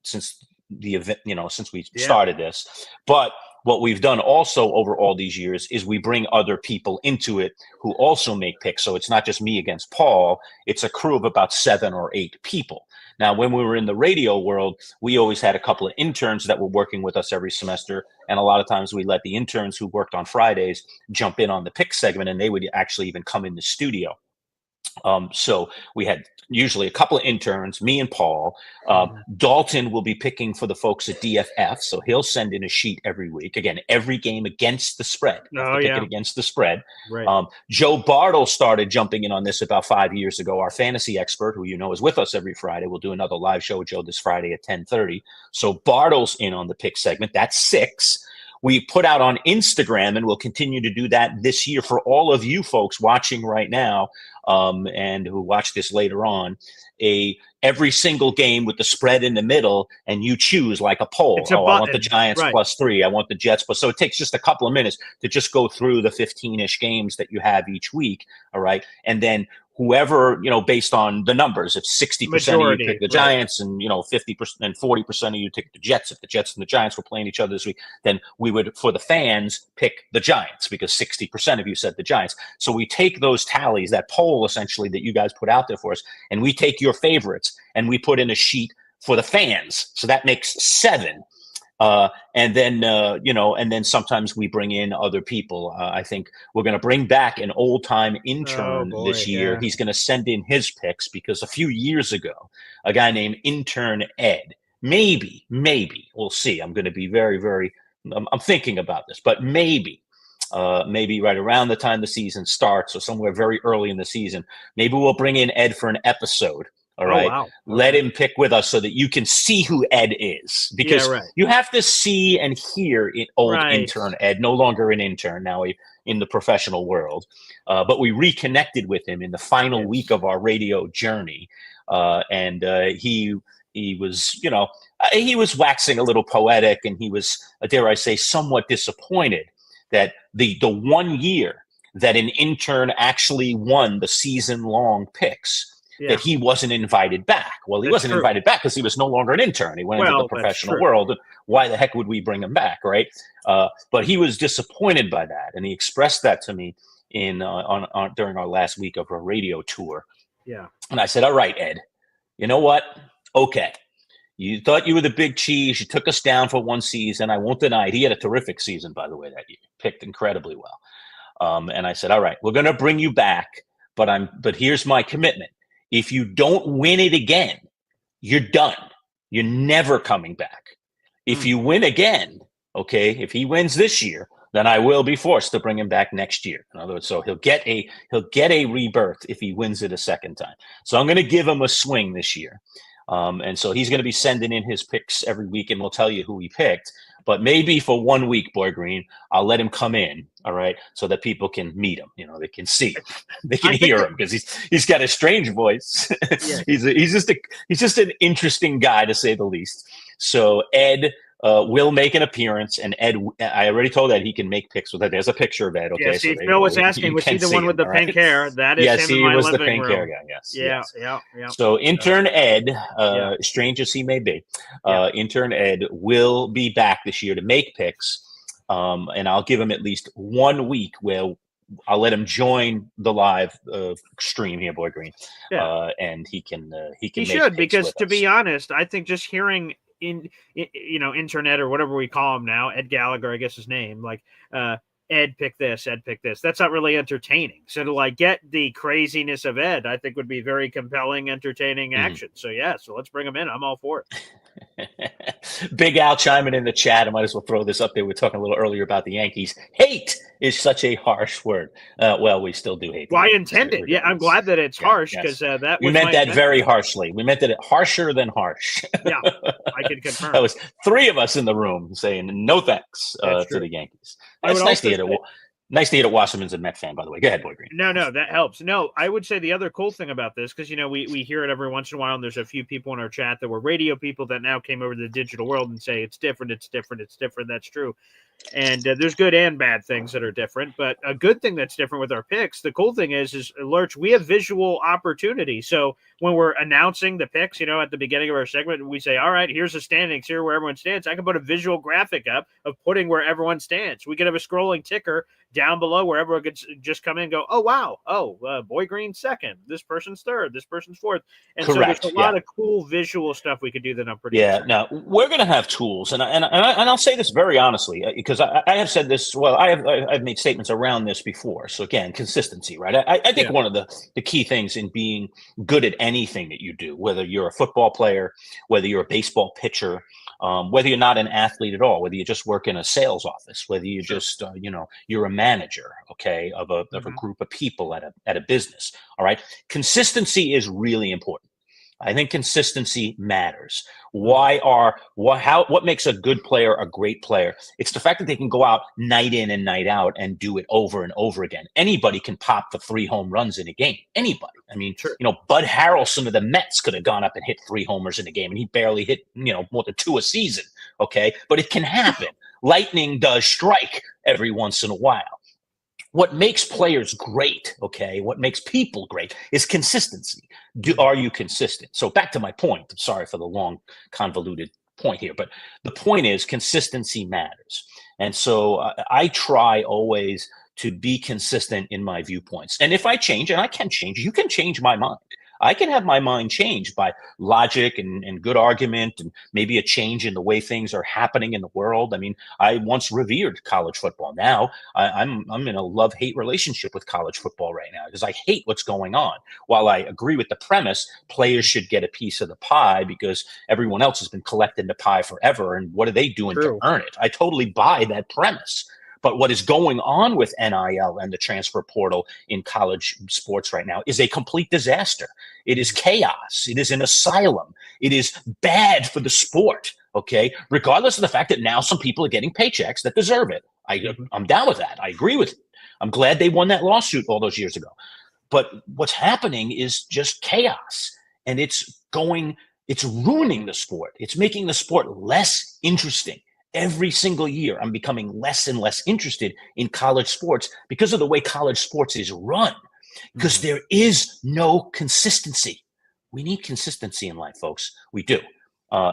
since the event, since we started this. But what we've done also over all these years is we bring other people into it who also make picks. So it's not just me against Paul. It's a crew of about 7 or 8 people. Now, when we were in the radio world, we always had a couple of interns that were working with us every semester. And a lot of times we let the interns who worked on Fridays jump in on the pick segment, and they would actually even come in the studio. So we had usually a couple of interns, me and Paul. Dalton will be picking for the folks at DFF, so he'll send in a sheet every week. Again, every game against the spread. Pick it against the spread. Right. Joe Bartle started jumping in on this about 5 years ago. Our fantasy expert, who is with us every Friday. We'll do another live show with Joe this Friday at 10:30. So Bartle's in on the pick segment. That's 6. We put out on Instagram, and we'll continue to do that this year for all of you folks watching right now, and who watch this later on, every single game with the spread in the middle, and you choose like a poll. I want the Giants +3. I want the Jets plus. So it takes just a couple of minutes to just go through the 15-ish games that you have each week. All right. And then whoever, based on the numbers, if 60% of you pick the Giants and, 50% and 40% of you pick the Jets, if the Jets and the Giants were playing each other this week, then we would, for the fans, pick the Giants because 60% of you said the Giants. So we take those tallies, that poll essentially that you guys put out there for us, and we take your favorites and we put in a sheet for the fans. So that makes 7. And then sometimes we bring in other people. I think we're going to bring back an old-time intern this year. Yeah. He's going to send in his picks because a few years ago, a guy named Intern Ed, maybe, we'll see. I'm going to be very, very, I'm thinking about this, but maybe right around the time the season starts or somewhere very early in the season, maybe we'll bring in Ed for an episode. All right. Wow. Let him pick with us so that you can see who Ed is, because you have to see and hear intern Ed, no longer an intern now in the professional world. But we reconnected with him in the final week of our radio journey. And he was, he was waxing a little poetic, and he was, dare I say, somewhat disappointed that the 1 year that an intern actually won the season-long picks, that he wasn't invited back. Well, he wasn't invited back because he was no longer an intern. He went into the professional world. And why the heck would we bring him back, right? But he was disappointed by that, and he expressed that to me during our last week of our radio tour. Yeah. And I said, all right, Ed, you know what? Okay. You thought you were the big cheese. You took us down for one season. I won't deny it. He had a terrific season, by the way, that year. Picked incredibly well. And I said, all right, we're going to bring you back, but here's my commitment. If you don't win it again, you're done. You're never coming back. If you win again, okay, if he wins this year, then I will be forced to bring him back next year. In other words, so he'll get a rebirth if he wins it a second time. So I'm going to give him a swing this year. And so he's going to be sending in his picks every week, and we'll tell you who he picked. But maybe for 1 week, Boy Green, I'll let him come in, all right, so that people can meet him. They can see him, they can hear him, because he's got a strange voice. Yeah. he's just an interesting guy, to say the least. So Ed will make an appearance, and Ed, I already told Ed he can make picks with it. There's a picture of Ed. Okay, yes, so Phil was asking, was he the one with the pink hair? That is him in my living room. Yes, he was the pink hair guy. Yes. Yeah. So intern Ed, strange as he may be, intern Ed will be back this year to make picks, and I'll give him at least 1 week where I'll let him join the live stream here, Boy Green, and he can. He should, because to be honest, I think just hearing internet or whatever we call him now, Ed Gallagher, I guess his name, like Ed pick this, Ed pick this. That's not really entertaining. So to get the craziness of Ed, I think would be very compelling, entertaining action. So so let's bring him in. I'm all for it. Big Al chiming in the chat. I might as well throw this up there. We were talking a little earlier about the Yankees. Hate is such a harsh word. Well, we still do hate. Well, I intended. Yeah, I'm glad that it's harsh, because that we meant that very harshly. We meant that harsher than harsh. Yeah, I can confirm. That was 3 of us in the room saying no thanks to the Yankees. That's nice to hear. Nice to hear that Wasserman's a Met fan, by the way. Go ahead, Boy Green. No, that helps. No, I would say the other cool thing about this, because, we hear it every once in a while, and there's a few people in our chat that were radio people that now came over to the digital world and say, it's different. That's true. And there's good and bad things that are different. But a good thing that's different with our picks, the cool thing is Lerch, we have visual opportunity. So when we're announcing the picks, at the beginning of our segment, we say, all right, here's the standings, here where everyone stands. I can put a visual graphic up of putting where everyone stands. We can have a scrolling ticker down below where everyone could just come in and go, oh, wow. Boy Green second. This person's third. This person's fourth. And correct. So there's a lot of cool visual stuff we could do that I'm pretty excited. Now we're going to have tools. And I'll say this very honestly, because because I have said this. Well, I've made statements around this before. So again, consistency, right? I think one of the key things in being good at anything that you do, whether you're a football player, whether you're a baseball pitcher, whether you're not an athlete at all, whether you just work in a sales office, whether you just you're a manager, okay, of a group of people at a business. All right, consistency is really important. I think consistency matters. What makes a good player a great player? It's the fact that they can go out night in and night out and do it over and over again. Anybody can pop the 3 home runs in a game. Anybody. I mean, Bud Harrelson of the Mets could have gone up and hit 3 homers in a game, and he barely hit, more than 2 a season. Okay. But it can happen. Lightning does strike every once in a while. What makes players great, okay, what makes people great is consistency. Are you consistent? So back to my point. I'm sorry for the long, convoluted point here, but the point is consistency matters. And so I try always to be consistent in my viewpoints. And if I change, and I can change, you can change my mind. I can have my mind changed by logic and good argument and maybe a change in the way things are happening in the world. I mean, I once revered college football. Now I'm in a love-hate relationship with college football right now because I hate what's going on. While I agree with the premise, players should get a piece of the pie because everyone else has been collecting the pie forever. And what are they doing to earn it? I totally buy that premise. But what is going on with NIL and the transfer portal in college sports right now is a complete disaster. It is chaos. It is an asylum. It is bad for the sport, okay? Regardless of the fact that now some people are getting paychecks that deserve it. I'm down with that. I agree with it. I'm glad they won that lawsuit all those years ago. But what's happening is just chaos. And it's ruining the sport. It's making the sport less interesting. Every single year, I'm becoming less and less interested in college sports because of the way college sports is run, because there is no consistency. We need consistency in life, folks. We do.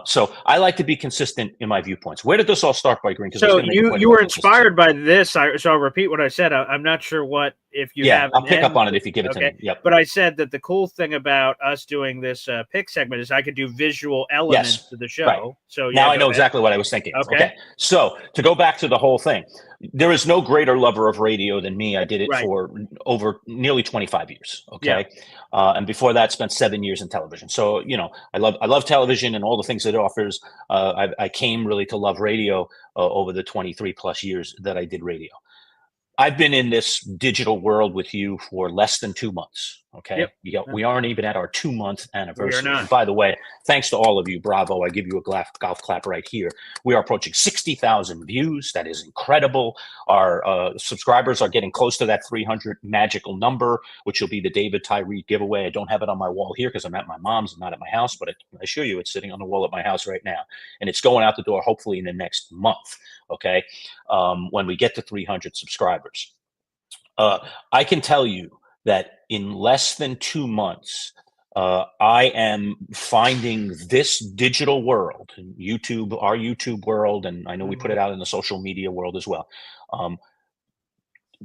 So I like to be consistent in my viewpoints. Where did this all start, Boy Green? So you were inspired by this. So I'll repeat what I said. I'm not sure if you have. I'll pick up on it if you give it to me. Yep. But I said that the cool thing about us doing this pick segment is I could do visual elements to the show. Right. So now I know exactly what I was thinking. Okay. So to go back to the whole thing, there is no greater lover of radio than me. I did it for over nearly 25 years. Okay. Yeah. And before that, spent 7 years in television. So, I love television and all the things that it offers. I came really to love radio over the 23 plus years that I did radio. I've been in this digital world with you for less than 2 months. Okay. Yep. We aren't even at our 2-month anniversary. And by the way, thanks to all of you. Bravo. I give you a golf clap right here. We are approaching 60,000 views. That is incredible. Our subscribers are getting close to that 300 magical number, which will be the David Tyree giveaway. I don't have it on my wall here because I'm at my mom's and not at my house, but I assure you it's sitting on the wall at my house right now. And it's going out the door hopefully in the next month. Okay. When we get to 300 subscribers, I can tell you that in less than 2 months, I am finding this digital world, YouTube, our YouTube world, and I know we put it out in the social media world as well,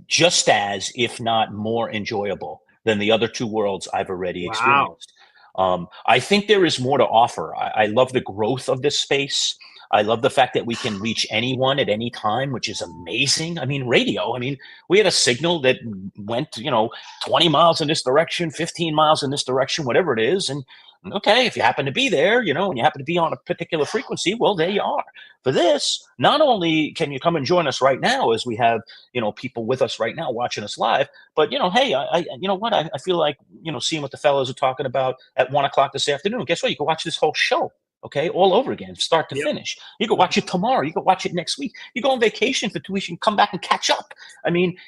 just as, if not more enjoyable than the other 2 worlds I've already experienced. I think there is more to offer. I love the growth of this space. I love the fact that we can reach anyone at any time, which is amazing. I mean, radio, we had a signal that went, 20 miles in this direction, 15 miles in this direction, whatever it is. And okay, if you happen to be there, and you happen to be on a particular frequency, well, there you are. For this, not only can you come and join us right now, as we have, people with us right now watching us live, but, hey, I feel like, seeing what the fellows are talking about at 1 o'clock this afternoon. Guess what? You can watch this whole show. Okay, all over again, start to finish. You can watch it tomorrow. You can watch it next week. You go on vacation for 2 weeks, you can come back and catch up.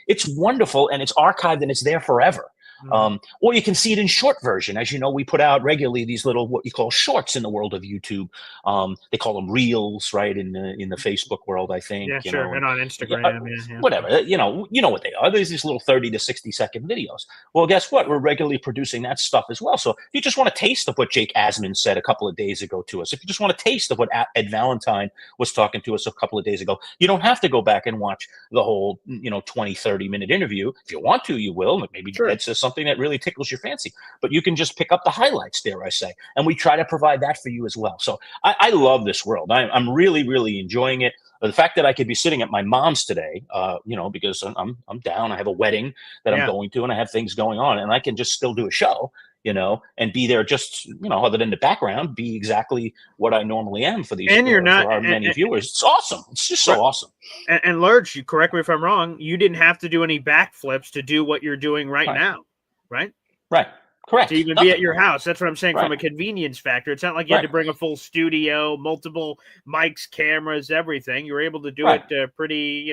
It's wonderful, and it's archived, and it's there forever. Or you can see it in short version. As you know, we put out regularly these little, what you call shorts in the world of YouTube. They call them reels, right? In the Facebook world, I think. Yeah, sure. And on Instagram. Whatever. You know what they are. There's these little 30 to 60 second videos. Well, guess what? We're regularly producing that stuff as well. So if you just want a taste of what Jake Asman said a couple of days ago to us, if you just want a taste of what Ed Valentine was talking to us a couple of days ago, you don't have to go back and watch the whole, 20, 30-minute interview. If you want to, you will. Maybe Ed says something that really tickles your fancy, but you can just pick up the highlights, dare I say, and we try to provide that for you as well. So I love this world. I'm really, really enjoying it. the fact that I could be sitting at my mom's today, because I'm down, I have a wedding that I'm going to, and I have things going on, and I can just still do a show, and be there just, other than the background, be exactly what I normally am for these, and you're not, for our many viewers. It's awesome. It's just so awesome. And Lerch, you correct me if I'm wrong, you didn't have to do any backflips to do what you're doing right now, right? Right. Correct. To even be at your house. That's what I'm saying from a convenience factor. It's not like you had to bring a full studio, multiple mics, cameras, everything. You were able to do it pretty,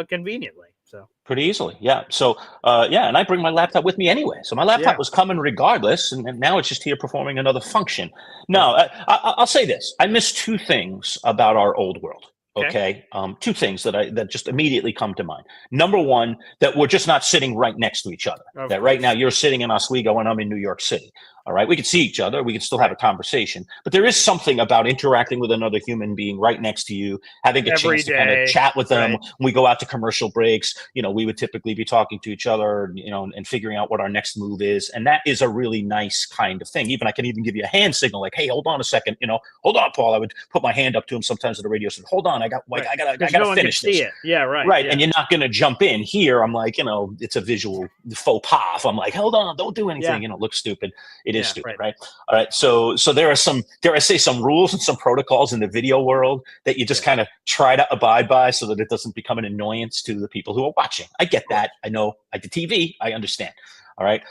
conveniently. So pretty easily. Yeah. So, and I bring my laptop with me anyway. So my laptop was coming regardless. And now it's just here performing another function. No, I'll say this. I miss two things about our old world. Okay. Two things that just immediately come to mind. Number one, that we're just not sitting right next to each other. That right now you're sitting in Oswego and I'm in New York City. All right. We can see each other. We can still have a conversation, but there is something about interacting with another human being right next to you, having a chance to kind of chat with them. When we go out to commercial breaks, we would typically be talking to each other, and figuring out what our next move is. And that is a really nice kind of thing. I can even give you a hand signal, like, hey, hold on a second, hold on, Paul. I would put my hand up to him sometimes at the radio. Said, hold on. I gotta finish this. Yeah. Right. Right. Yeah. And you're not going to jump in here. I'm like, it's a visual faux pas. I'm like, hold on, don't do anything, look stupid. It is stupid, right? All right. So there are some, dare I say, some rules and some protocols in the video world that you just kind of try to abide by so that it doesn't become an annoyance to the people who are watching. I get that. I know I did TV. I understand. All right.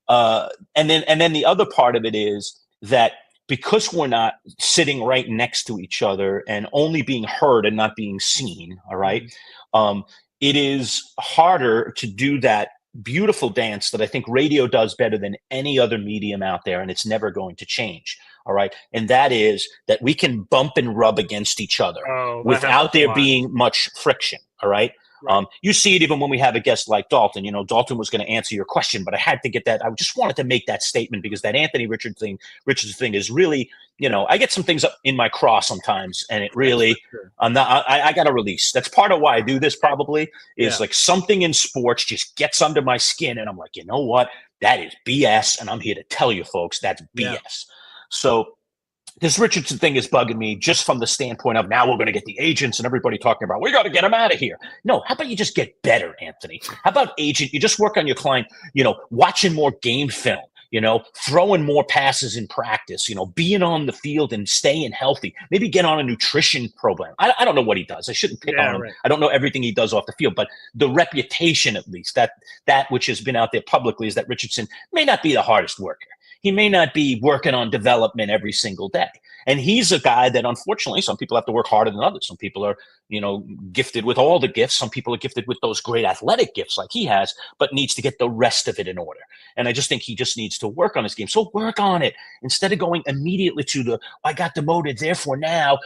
And then the other part of it is that because we're not sitting right next to each other and only being heard and not being seen, all right, it is harder to do that beautiful dance that I think radio does better than any other medium out there, and it's never going to change. All right. And that is that we can bump and rub against each other without there being much friction. All right. You see it even when we have a guest like Dalton. Dalton was going to answer your question, but I had to get that. I just wanted to make that statement because that Anthony Richardson thing is really, I get some things up in my craw sometimes, and it really, I got to release. That's part of why I do this probably is like something in sports just gets under my skin. And I'm like, you know what? That is BS. And I'm here to tell you folks, that's BS. Yeah. So this Richardson thing is bugging me just from the standpoint of now we're going to get the agents and everybody talking about, we got to get him out of here. No, how about you just get better, Anthony? How about agent? You just work on your client, watching more game film, throwing more passes in practice, being on the field and staying healthy. Maybe get on a nutrition program. I don't know what he does. I shouldn't pick on him. Right. I don't know everything he does off the field, but the reputation, at least that which has been out there publicly, is that Richardson may not be the hardest worker. He may not be working on development every single day. And he's a guy that, unfortunately, some people have to work harder than others. Some people are, gifted with all the gifts. Some people are gifted with those great athletic gifts like he has, but needs to get the rest of it in order. And I just think he just needs to work on his game. So work on it instead of going immediately to I got demoted, therefore now,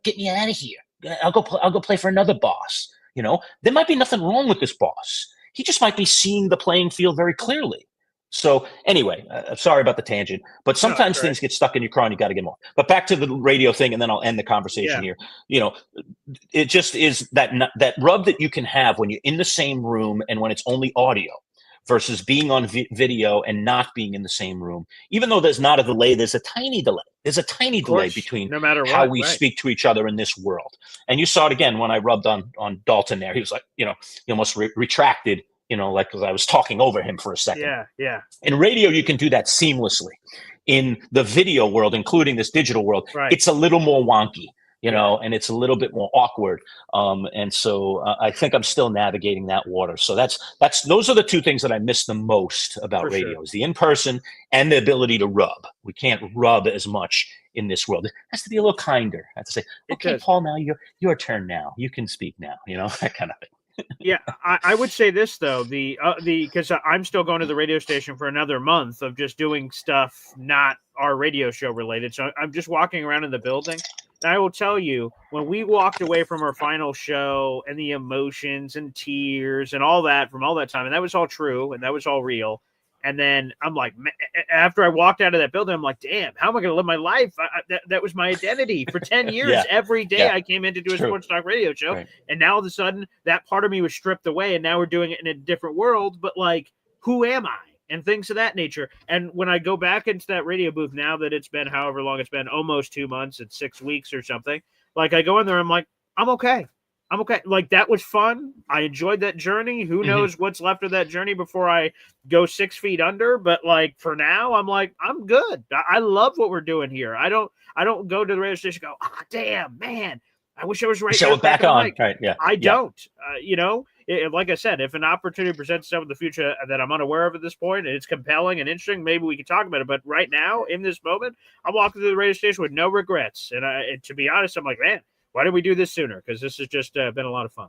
get me out of here. I'll go play for another boss. There might be nothing wrong with this boss. He just might be seeing the playing field very clearly. So anyway, sorry about the tangent, but sometimes things get stuck in your craw and you got to get them off. But back to the radio thing, and then I'll end the conversation here. It just is that rub that you can have when you're in the same room and when it's only audio versus being on video and not being in the same room. Even though there's not a delay, there's a tiny delay. There's a tiny delay between no matter how we speak to each other in this world. And you saw it again when I rubbed on Dalton there. He was like, he almost retracted. Because I was talking over him for a second. Yeah. In radio, you can do that seamlessly. In the video world, including this digital world, it's a little more wonky, and it's a little bit more awkward. And so I think I'm still navigating that water. So those are the two things that I miss the most about radio is the in-person and the ability to rub. We can't rub as much in this world. It has to be a little kinder. I have to say, okay, Paul, now your turn now. You can speak now, that kind of thing. Yeah, I would say this though, because I'm still going to the radio station for another month of just doing stuff not our radio show related. So I'm just walking around in the building. And I will tell you, when we walked away from our final show and the emotions and tears and all that from all that time, and that was all true and that was all real. And then I'm like, after I walked out of that building, I'm like, damn, how am I going to live my life? That was my identity for 10 years. Every day I came in to do a sports talk radio show. Right. And now all of a sudden that part of me was stripped away. And now we're doing it in a different world. But like, who am I? And things of that nature. And when I go back into that radio booth, now that it's been however long it's been, almost 2 months and 6 weeks or something, like I go in there, I'm like, I'm okay. I'm okay. Like, that was fun. I enjoyed that journey. Who knows what's left of that journey before I go 6 feet under? But like, for now, I'm like, I'm good. I love what we're doing here. I don't go to the radio station and go, damn, man, I wish I was right. Show it back on. Right. Yeah. I don't, like I said, if an opportunity presents itself in the future that I'm unaware of at this point, and it's compelling and interesting, maybe we can talk about it. But right now, in this moment, I'm walking through the radio station with no regrets. And to be honest, I'm like, man, why did we do this sooner? Because this has just been a lot of fun.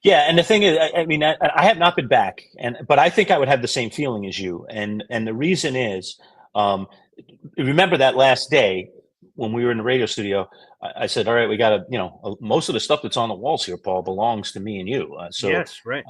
Yeah, and the thing is, I mean, I have not been back, but I think I would have the same feeling as you. And the reason is, remember that last day when we were in the radio studio, I said, all right, we got to, most of the stuff that's on the walls here, Paul, belongs to me and you. Yes, right.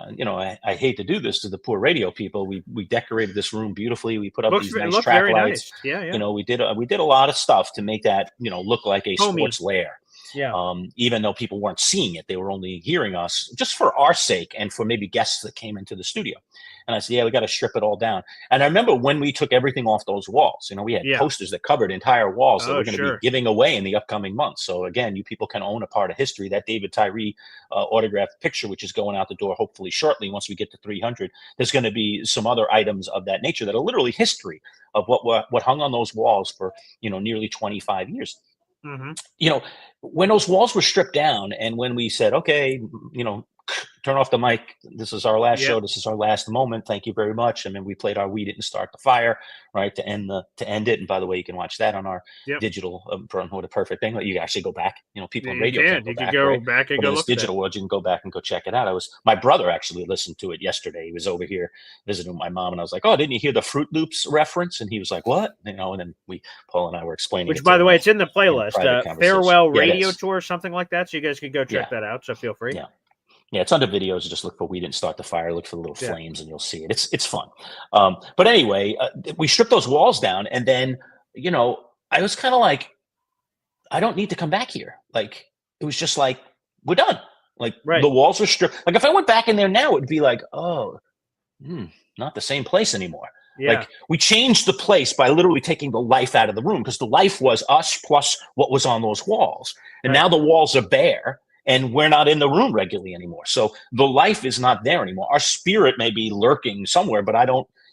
I hate to do this to the poor radio people. We decorated this room beautifully. We put up these nice track very lights. Nice. Yeah. We did a lot of stuff to make that, look like a sports lair. Yeah. Even though people weren't seeing it, they were only hearing us just for our sake and for maybe guests that came into the studio. And I said, yeah, we got to strip it all down. And I remember when we took everything off those walls, we had posters that covered entire walls that we're going to be giving away in the upcoming months. So again, you people can own a part of history. That David Tyree autographed picture, which is going out the door hopefully shortly once we get to 300. There's going to be some other items of that nature that are literally history of what hung on those walls for nearly 25 years. Mm-hmm. When those walls were stripped down and when we said, okay, turn off the mic. This is our last show. This is our last moment. Thank you very much. And then we played our "We Didn't Start the Fire," right, to end it. And by the way, you can watch that on our digital What a Perfect Thing. You can actually go back. People in radio can go back and go look at digital world. You can go back and go check it out. My brother actually listened to it yesterday. He was over here visiting my mom, and I was like, "Oh, didn't you hear the Fruit Loops reference?" And he was like, "What?" And then Paul and I were explaining. Which, by the way, it's in the playlist. Farewell Radio Tour, something like that. So you guys can go check that out. So feel free. Yeah, it's under videos. Just look for "We Didn't Start the Fire." Look for the little flames, and you'll see it. It's fun. But anyway, we stripped those walls down, and then I was kind of like, I don't need to come back here. Like, it was just like, we're done. Like, the walls were stripped. Like, if I went back in there now, it'd be like, not the same place anymore. Yeah. Like, we changed the place by literally taking the life out of the room, because the life was us plus what was on those walls, and now the walls are bare. And we're not in the room regularly anymore. So the life is not there anymore. Our spirit may be lurking somewhere, but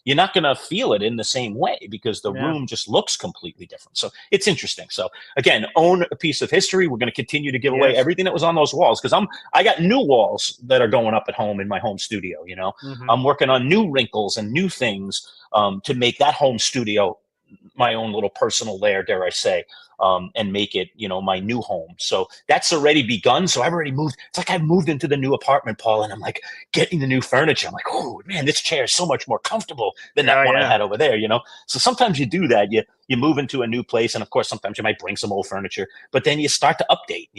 you're not going to feel it in the same way, because the room just looks completely different. So it's interesting. So again, own a piece of history. We're going to continue to give away everything that was on those walls, because I got new walls that are going up at home in my home studio. I'm working on new wrinkles and new things to make that home studio my own little personal lair, dare I say, and make it, my new home. So that's already begun. So I've already moved. It's like I've moved into the new apartment, Paul, and I'm like getting the new furniture. I'm like, oh man, this chair is so much more comfortable than that one I had over there, So sometimes you do that. You move into a new place, and of course, sometimes you might bring some old furniture, but then you start to update,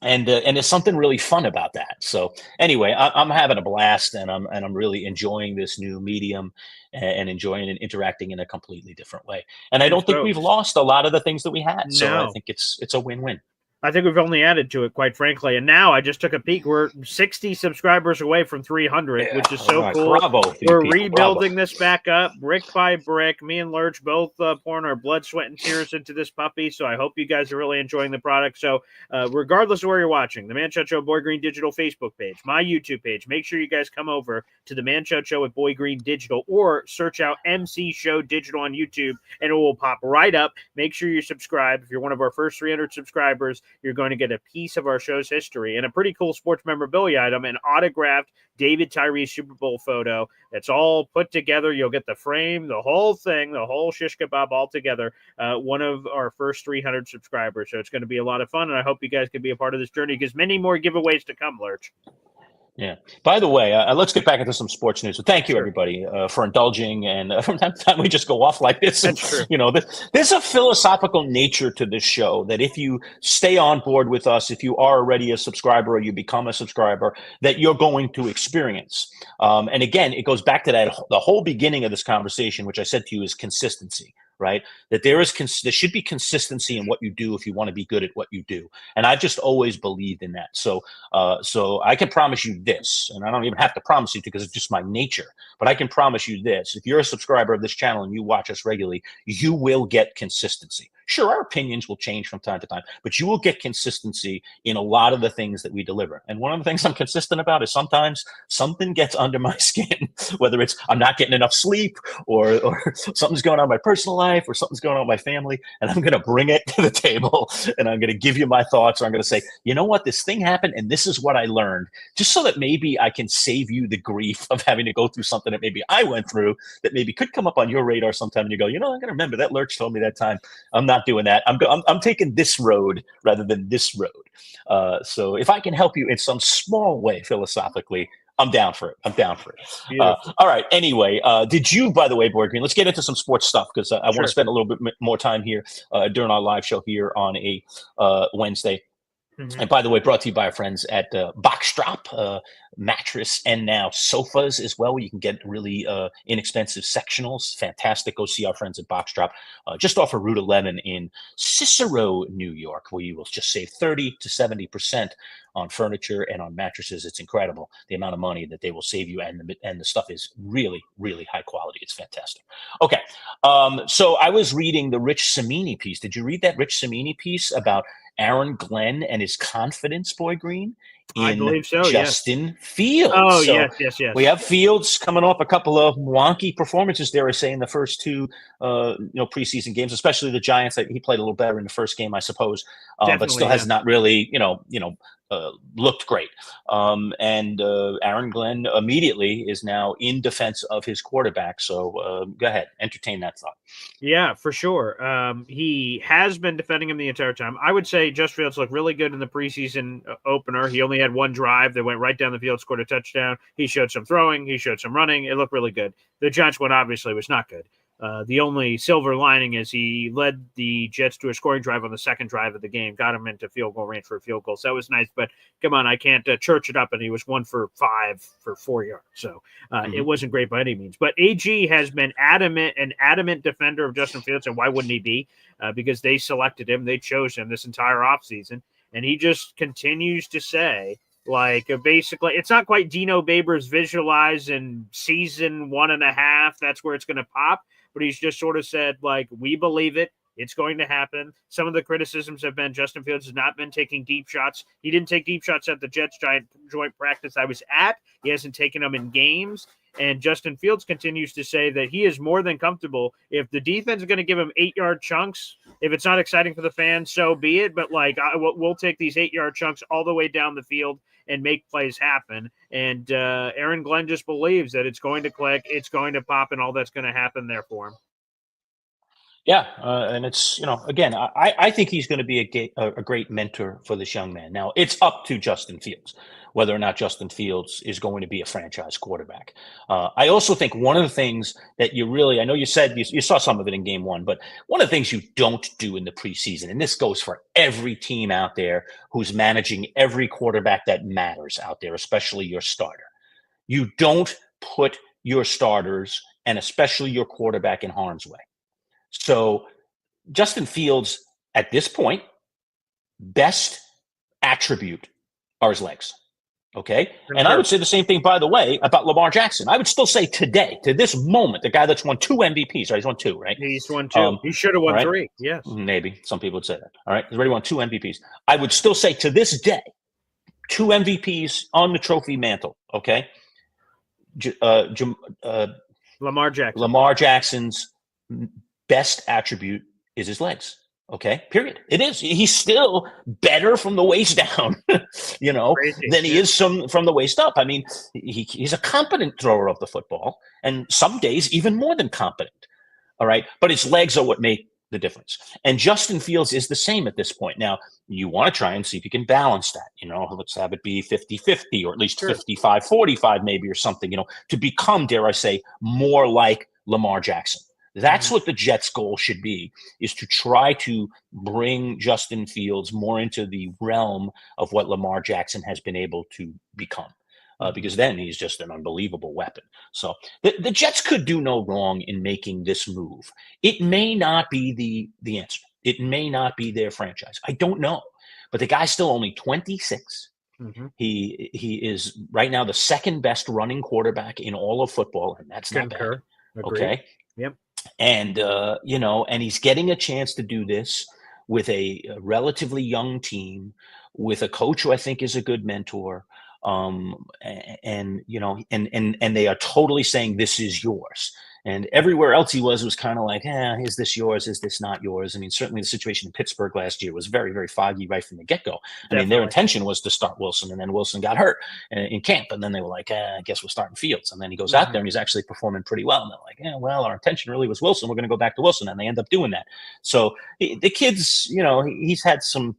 and there's something really fun about that. So anyway, I'm having a blast, and I'm really enjoying this new medium and enjoying and interacting in a completely different way. And I don't think we've lost a lot of the things that we had. So I think it's a win-win. I think we've only added to it, quite frankly. And now I just took a peek. We're 60 subscribers away from 300, which is so cool. Bravo, we're rebuilding this back up, brick by brick. Me and Lerch both pouring our blood, sweat, and tears into this puppy. So I hope you guys are really enjoying the product. So regardless of where you're watching, the Manchild Show Boy Green Digital Facebook page, my YouTube page, make sure you guys come over to the Manchild Show with Boy Green Digital, or search out MC Show Digital on YouTube, and it will pop right up. Make sure you subscribe. If you're one of our first 300 subscribers, you're going to get a piece of our show's history and a pretty cool sports memorabilia item, an autographed David Tyree Super Bowl photo. That's all put together. You'll get the frame, the whole thing, the whole shish kebab all together. One of our first 300 subscribers. So it's going to be a lot of fun, and I hope you guys can be a part of this journey, because many more giveaways to come, Lerch. Yeah. By the way, let's get back into some sports news. So thank you, everybody, for indulging. And from time to time, we just go off like this. And, there's a philosophical nature to this show that if you stay on board with us, if you are already a subscriber or you become a subscriber, that you're going to experience. And again, it goes back to that. The whole beginning of this conversation, which I said to you, is consistency. right? That there should be consistency in what you do if you want to be good at what you do. And I've just always believed in that. So I can promise you this, and I don't even have to promise you because it's just my nature, but I can promise you this. If you're a subscriber of this channel and you watch us regularly, you will get consistency. Sure, our opinions will change from time to time, but you will get consistency in a lot of the things that we deliver. And one of the things I'm consistent about is sometimes something gets under my skin, whether it's I'm not getting enough sleep or something's going on in my personal life or something's going on in my family, and I'm going to bring it to the table and I'm going to give you my thoughts, or I'm going to say, you know what, this thing happened and this is what I learned, just so that maybe I can save you the grief of having to go through something that maybe I went through that maybe could come up on your radar sometime and you go, I'm going to remember that Lerch told me that time. I'm not doing that. I'm taking this road rather than this road. So if I can help you in some small way philosophically, I'm down for it. All right. Anyway, did you, by the way, Boy Green, let's get into some sports stuff because I want to spend a little bit more time here during our live show here on a Wednesday. Mm-hmm. And by the way, brought to you by our friends at Boxstrop, mattress and now sofas as well, where you can get really inexpensive sectionals. Fantastic. Go see our friends at Boxstrop, just off of Route 11 in Cicero, New York, where you will just save 30 to 70% on furniture and on mattresses. It's incredible the amount of money that they will save you, and the stuff is really, really high quality. It's fantastic. Okay, so I was reading the Rich Cimini piece. Did you read that Rich Cimini piece about Aaron Glenn and his confidence, Boy Green, in I believe so, Justin Fields? Oh, so yes. We have Fields coming off a couple of wonky performances, dare I say, in the first two preseason games, especially the Giants. He played a little better in the first game, I suppose, but still has not really, looked great. And Aaron Glenn immediately is now in defense of his quarterback. So go ahead, entertain that thought. Yeah, for sure. He has been defending him the entire time. I would say Justin Fields looked really good in the preseason opener. He only had one drive that went right down the field, scored a touchdown. He showed some throwing. He showed some running. It looked really good. The Giants one obviously was not good. The only silver lining is he led the Jets to a scoring drive on the second drive of the game, got him into field goal range for a field goal. So that was nice, but come on, I can't church it up. And he was 1 for 5 for 4 yards. So it wasn't great by any means. But AG has been an adamant defender of Justin Fields. And why wouldn't he be? Because they selected him. They chose him this entire offseason. And he just continues to say, basically, it's not quite Dino Babers visualized in season 1.5. That's where it's going to pop. But he's just sort of said, we believe it. It's going to happen. Some of the criticisms have been Justin Fields has not been taking deep shots. He didn't take deep shots at the Jets joint practice I was at. He hasn't taken them in games. And Justin Fields continues to say that he is more than comfortable. If the defense is going to give him 8-yard chunks, if it's not exciting for the fans, so be it. But we'll take these 8-yard chunks all the way down the field and make plays happen. And Aaron Glenn just believes that it's going to click, it's going to pop, and all that's going to happen there for him. Yeah, and it's, again, I think he's going to be a great mentor for this young man. Now, it's up to Justin Fields whether or not Justin Fields is going to be a franchise quarterback. I also think one of the things that I know you said you saw some of it in game one, but one of the things you don't do in the preseason, and this goes for every team out there who's managing every quarterback that matters out there, especially your starter. You don't put your starters and especially your quarterback in harm's way. So Justin Fields, at this point, best attribute are his legs. Okay. And I would say the same thing, by the way, about Lamar Jackson. I would still say today, to this moment, the guy that's won 2 MVPs, right? He's won 2, right? He's won 2. He should have won 3. Yes. Maybe. Some people would say that. All right. He's already won 2 MVPs. I would still say to this day, 2 MVPs on the trophy mantle. Okay. Lamar Jackson. Lamar Jackson's best attribute is his legs. Okay, period. It is. He's still better from the waist down, than he is from the waist up. I mean, he's a competent thrower of the football, and some days even more than competent. All right, but his legs are what make the difference. And Justin Fields is the same at this point. Now, you want to try and see if you can balance that. Let's have it be 50-50 or at least 55-45 maybe or something, to become, dare I say, more like Lamar Jackson. That's what the Jets' goal should be, is to try to bring Justin Fields more into the realm of what Lamar Jackson has been able to become. because then he's just an unbelievable weapon. So the Jets could do no wrong in making this move. It may not be the answer. It may not be their franchise. I don't know. But the guy's still only 26. Mm-hmm. He is right now the second best running quarterback in all of football, and that's not bad. Agreed. Okay. Yep. And and he's getting a chance to do this with a relatively young team, with a coach who I think is a good mentor. And they are totally saying this is yours. And everywhere else he was kind of like, is this yours? Is this not yours? I mean, certainly the situation in Pittsburgh last year was very, very foggy right from the get-go. I mean, their intention was to start Wilson, and then Wilson got hurt in camp. And then they were like, I guess we're starting Fields. And then he goes out there and he's actually performing pretty well. And they're like, well, our intention really was Wilson. We're going to go back to Wilson. And they end up doing that. So the kid's, he's had some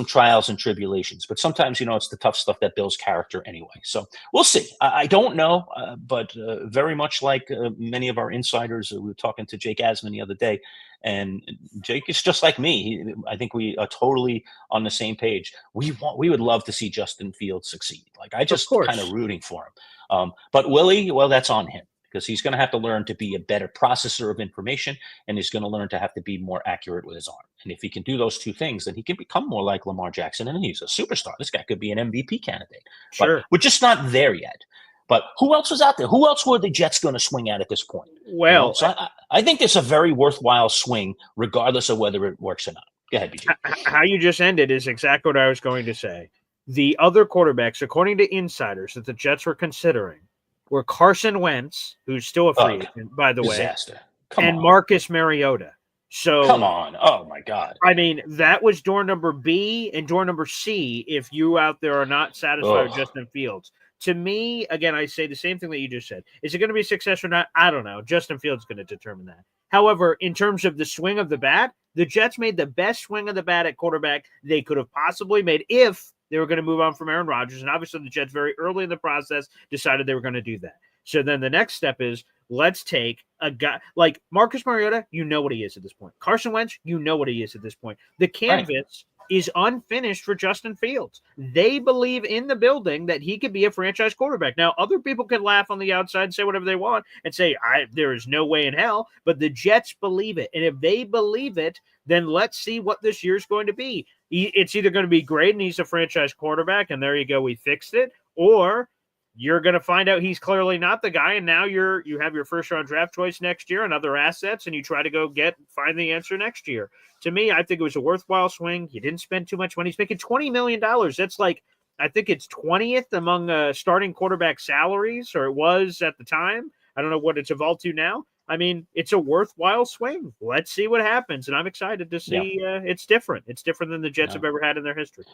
trials and tribulations, but sometimes, it's the tough stuff that builds character anyway. So we'll see. I don't know, but very much like many of our insiders, we were talking to Jake Asman the other day, and Jake is just like me. I think we are totally on the same page. We would love to see Justin Fields succeed. Like, I just kind of rooting for him. But Willie, well, that's on him, because he's going to have to learn to be a better processor of information, and he's going to learn to have to be more accurate with his arm. And if he can do those two things, then he can become more like Lamar Jackson, and he's a superstar. This guy could be an MVP candidate. Sure. But we're just not there yet. But who else was out there? Who else were the Jets going to swing at this point? Well, so I think it's a very worthwhile swing, regardless of whether it works or not. Go ahead, BG. How you just ended is exactly what I was going to say. The other quarterbacks, according to insiders, that the Jets were considering were Carson Wentz, who's still a free agent, by the disaster. way, and Marcus Mariota. So come on. Oh, my God. I mean, that was door number B and door number C if you out there are not satisfied with Justin Fields. To me, again, I say the same thing that you just said. Is it going to be a success or not? I don't know. Justin Fields is going to determine that. However, in terms of the swing of the bat, the Jets made the best swing of the bat at quarterback they could have possibly made if they were going to move on from Aaron Rodgers. And obviously the Jets very early in the process decided they were going to do that. So then the next step is, let's take a guy like Marcus Mariota. You know what he is at this point. Carson Wentz, you know what he is at this point. The canvas is unfinished for Justin Fields. They believe in the building that he could be a franchise quarterback. Now, other people can laugh on the outside and say whatever they want and say, there is no way in hell, but the Jets believe it. And if they believe it, then let's see what this year's going to be. It's either going to be great and he's a franchise quarterback, and there you go, we fixed it, or you're going to find out he's clearly not the guy, and now you have your first-round draft choice next year and other assets, and you try to go find the answer next year. To me, I think it was a worthwhile swing. You didn't spend too much money. He's making $20 million. That's like, I think it's 20th among starting quarterback salaries, or it was at the time. I don't know what it's evolved to now. I mean, it's a worthwhile swing. Let's see what happens, and I'm excited to see it's different. It's different than the Jets have ever had in their history.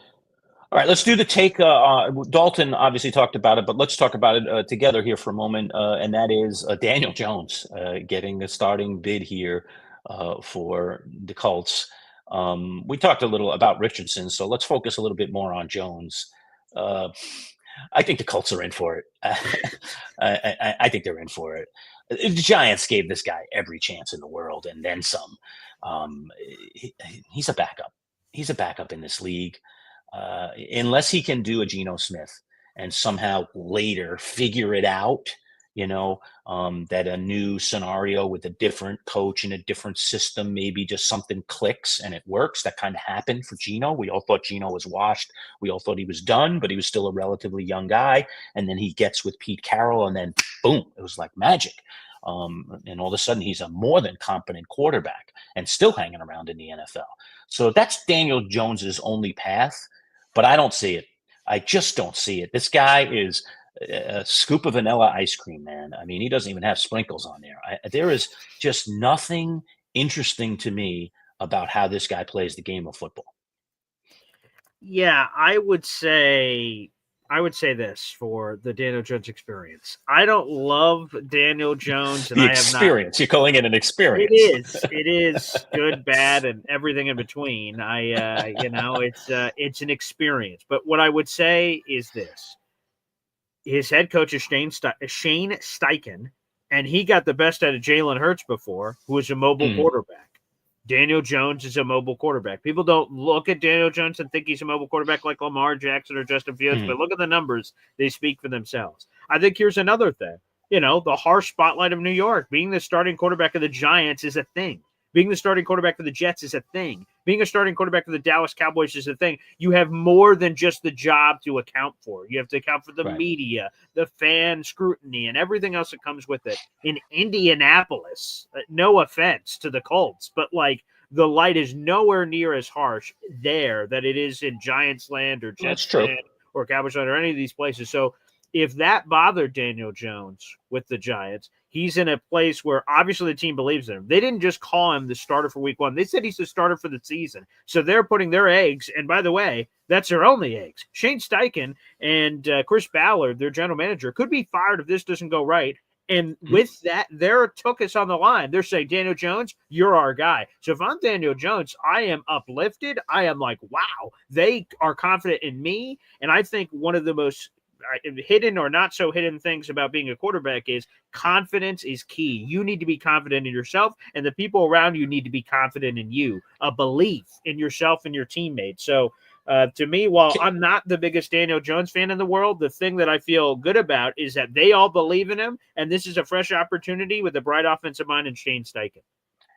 All right, let's do the take. Dalton obviously talked about it, but let's talk about it together here for a moment, and that is Daniel Jones getting the starting bid here for the Colts. We talked a little about Richardson, so let's focus a little bit more on Jones. I think the Colts are in for it. I think they're in for it. The Giants gave this guy every chance in the world, and then some. He's a backup. He's a backup in this league. Unless he can do a Geno Smith and somehow later figure it out, that a new scenario with a different coach and a different system, maybe just something clicks and it works. That kind of happened for Geno. We all thought Geno was washed. We all thought he was done, but he was still a relatively young guy. And then he gets with Pete Carroll, and then boom, it was like magic. And all of a sudden he's a more than competent quarterback and still hanging around in the NFL. So that's Daniel Jones's only path. But I don't see it. I just don't see it. This guy is a scoop of vanilla ice cream, man. I mean, he doesn't even have sprinkles on there. There is just nothing interesting to me about how this guy plays the game of football. Yeah, I would say this for the Daniel Jones experience. I don't love Daniel Jones. And experience. You're calling it an experience. It is good, bad, and everything in between. It's an experience. But what I would say is this. His head coach is Shane Steichen, and he got the best out of Jalen Hurts before, who was a mobile quarterback. Daniel Jones is a mobile quarterback. People don't look at Daniel Jones and think he's a mobile quarterback like Lamar Jackson or Justin Fields, but look at the numbers. They speak for themselves. I think here's another thing. The harsh spotlight of New York. Being the starting quarterback of the Giants is a thing. Being the starting quarterback for the Jets is a thing. Being a starting quarterback for the Dallas Cowboys is a thing. You have more than just the job to account for. You have to account for the media, the fan scrutiny, and everything else that comes with it. In Indianapolis, no offense to the Colts, but the light is nowhere near as harsh there that it is in Giants land or Jets land or Cowboys land or any of these places. So if that bothered Daniel Jones with the Giants, he's in a place where obviously the team believes in him. They didn't just call him the starter for week 1. They said he's the starter for the season. So they're putting their eggs, and by the way, that's their only eggs. Shane Steichen and Chris Ballard, their general manager, could be fired if this doesn't go right. And with that, they're took us on the line. They're saying, Daniel Jones, you're our guy. So if I'm Daniel Jones, I am uplifted. I am like, wow, they are confident in me. And I think one of the most hidden or not so hidden things about being a quarterback is confidence is key. You need to be confident in yourself, and the people around you need to be confident in you, a belief in yourself and your teammates. So to me, while I'm not the biggest Daniel Jones fan in the world, the thing that I feel good about is that they all believe in him, and this is a fresh opportunity with a bright offensive mind and Shane Steichen.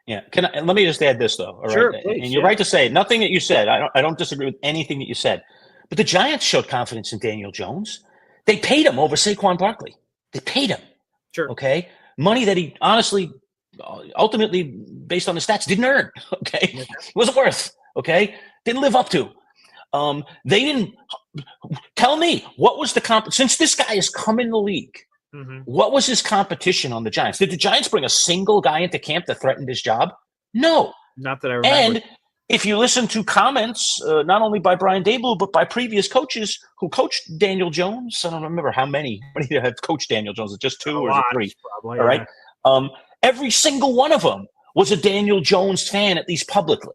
Yeah, let me just add this though. All sure, right, please, and you're right to say nothing that you said. I don't disagree with anything that you said, but the Giants showed confidence in Daniel Jones. They paid him over Saquon Barkley. They paid him. Sure. Okay. Money that he honestly, ultimately, based on the stats, didn't earn. Okay. It wasn't worth. Okay. Didn't live up to. They didn't tell me what was the since this guy has come in the league. What was his competition on the Giants? Did the Giants bring a single guy into camp that threatened his job? No. Not that I remember. And if you listen to comments, not only by Brian Daboll, but by previous coaches who coached Daniel Jones, I don't remember how many have coached Daniel Jones, just 2 or 3. Probably, all right. Every single one of them was a Daniel Jones fan, at least publicly.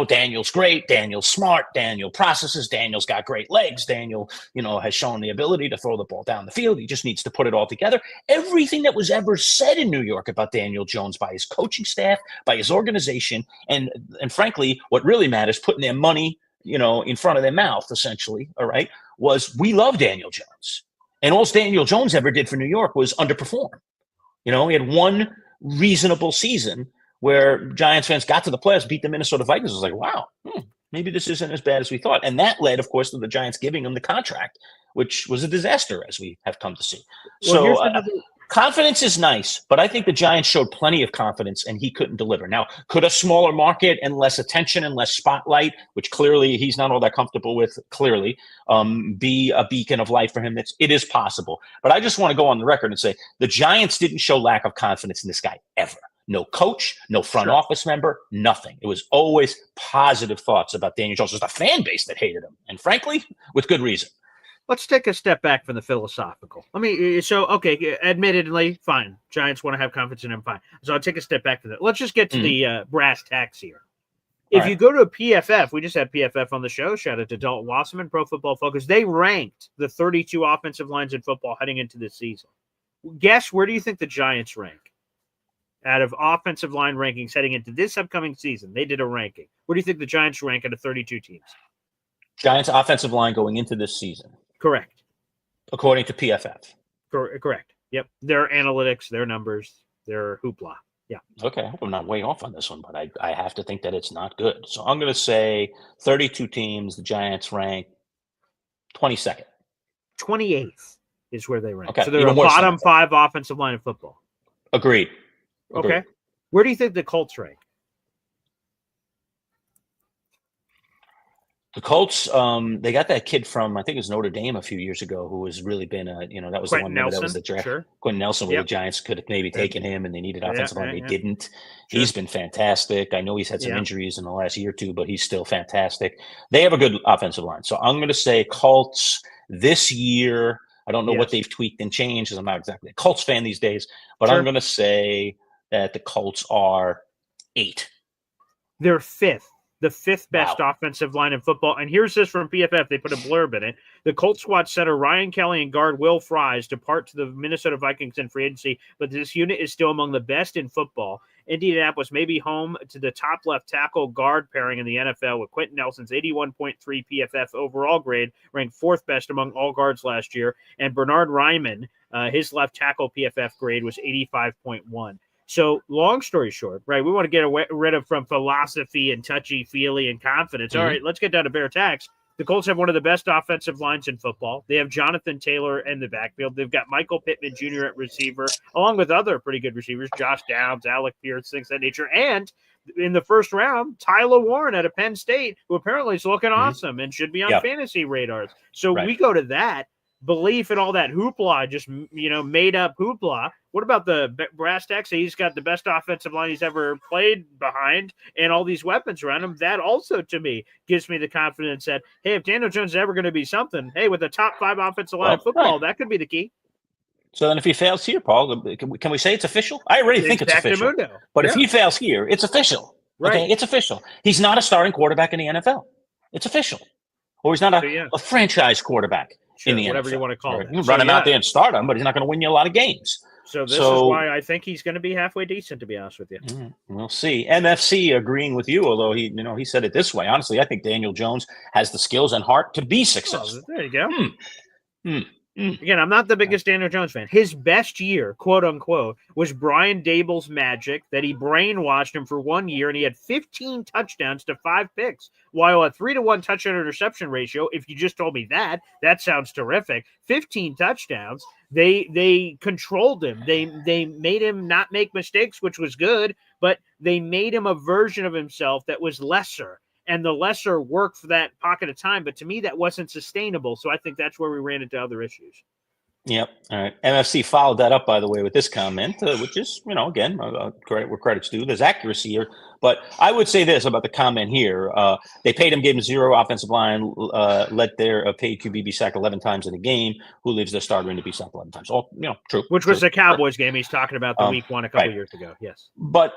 Daniel's great. Daniel's smart. Daniel processes. Daniel's got great legs. Daniel, has shown the ability to throw the ball down the field. He just needs to put it all together. Everything that was ever said in New York about Daniel Jones by his coaching staff, by his organization, and frankly, what really matters, putting their money, in front of their mouth, essentially, all right, was we love Daniel Jones. And all Daniel Jones ever did for New York was underperform. He had one reasonable season where Giants fans got to the playoffs, beat the Minnesota Vikings. It was like, wow, maybe this isn't as bad as we thought. And that led, of course, to the Giants giving him the contract, which was a disaster, as we have come to see. So confidence is nice, but I think the Giants showed plenty of confidence, and he couldn't deliver. Now, could a smaller market and less attention and less spotlight, which clearly he's not all that comfortable with, be a beacon of light for him? It is possible. But I just want to go on the record and say the Giants didn't show lack of confidence in this guy ever. No coach, no front office member, nothing. It was always positive thoughts about Daniel Jones. It was a fan base that hated him, and frankly, with good reason. Let's take a step back from the philosophical. Admittedly, fine. Giants want to have confidence in him, fine. So I'll take a step back from that. Let's just get to the brass tacks here. If you go to PFF, we just had PFF on the show. Shout out to Dalton Wasserman, Pro Football Focus. They ranked the 32 offensive lines in football heading into this season. Guess, where do you think the Giants rank? Out of offensive line rankings heading into this upcoming season, they did a ranking. Where do you think the Giants rank out of 32 teams? Giants offensive line going into this season. Correct. According to PFF. Correct. Yep. Their analytics, their numbers, their hoopla. Yeah. Okay. I hope I'm not way off on this one, but I have to think that it's not good. So I'm going to say 32 teams, the Giants rank 22nd. 28th is where they rank. Okay. So they're a bottom 5 offensive line in football. Agreed. Okay. Where do you think the Colts rank? The Colts, they got that kid from, I think it was Notre Dame a few years ago, who has really been that was Quentin the one Nelson, that was the draft. Sure. Quentin Nelson, where the Giants could have maybe taken him and they needed offensive line. They didn't. Sure. He's been fantastic. I know he's had some injuries in the last year or two, but he's still fantastic. They have a good offensive line. So I'm going to say Colts this year. I don't know what they've tweaked and changed, because I'm not exactly a Colts fan these days, but I'm going to say that the Colts are 8. They're 5th. The 5th best offensive line in football. And here's this from PFF. They put a blurb in it. The Colts squad center Ryan Kelly and guard Will Fries depart to the Minnesota Vikings in free agency, but this unit is still among the best in football. Indianapolis may be home to the top left tackle guard pairing in the NFL, with Quentin Nelson's 81.3 PFF overall grade, ranked fourth best among all guards last year, and Bernard Ryman, his left tackle PFF grade was 85.1. So long story short, right, we want to get rid of from philosophy and touchy-feely and confidence. All right, let's get down to bare tax. The Colts have one of the best offensive lines in football. They have Jonathan Taylor in the backfield. They've got Michael Pittman Jr. at receiver, along with other pretty good receivers, Josh Downs, Alec Pierce, things of that nature. And in the first round, Tyler Warren out of Penn State, who apparently is looking awesome and should be on fantasy radars. So we go to that. Belief and all that hoopla, just, made up hoopla. What about the brass tacks? He's got the best offensive line he's ever played behind and all these weapons around him. That also, to me, gives me the confidence that, hey, if Daniel Jones is ever going to be something, hey, with the top 5 offensive line in football, that could be the key. So then if he fails here, Paul, can we say it's official? I already think it's official. But if he fails here, it's official. Right. Okay, it's official. He's not a starting quarterback in the NFL. It's official. Or he's not a franchise quarterback. Sure, in the whatever NFL. You want to call it. You can run him out there and start him, but he's not going to win you a lot of games. So this is why I think he's going to be halfway decent, to be honest with you. We'll see. MFC agreeing with you, although he said it this way. Honestly, I think Daniel Jones has the skills and heart to be successful. There you go. Again, I'm not the biggest Daniel Jones fan. His best year, quote unquote, was Brian Dable's magic that he brainwashed him for 1 year, and he had 15 touchdowns to 5 picks. While a 3-to-1 touchdown interception ratio, if you just told me that sounds terrific. 15 touchdowns. They controlled him. They made him not make mistakes, which was good, but they made him a version of himself that was lesser. And the lesser worked for that pocket of time. But to me, that wasn't sustainable. So I think that's where we ran into other issues. Yep. All right. MFC followed that up, by the way, with this comment, which is, again, credit where credit's due. There's accuracy here. But I would say this about the comment here. They paid him, gave him 0 offensive line, let their paid QB be sacked 11 times in a game. Who leaves their starter in to be sacked 11 times? All, true. Which was the Cowboys game he's talking about the week 1 a couple years ago. Yes. But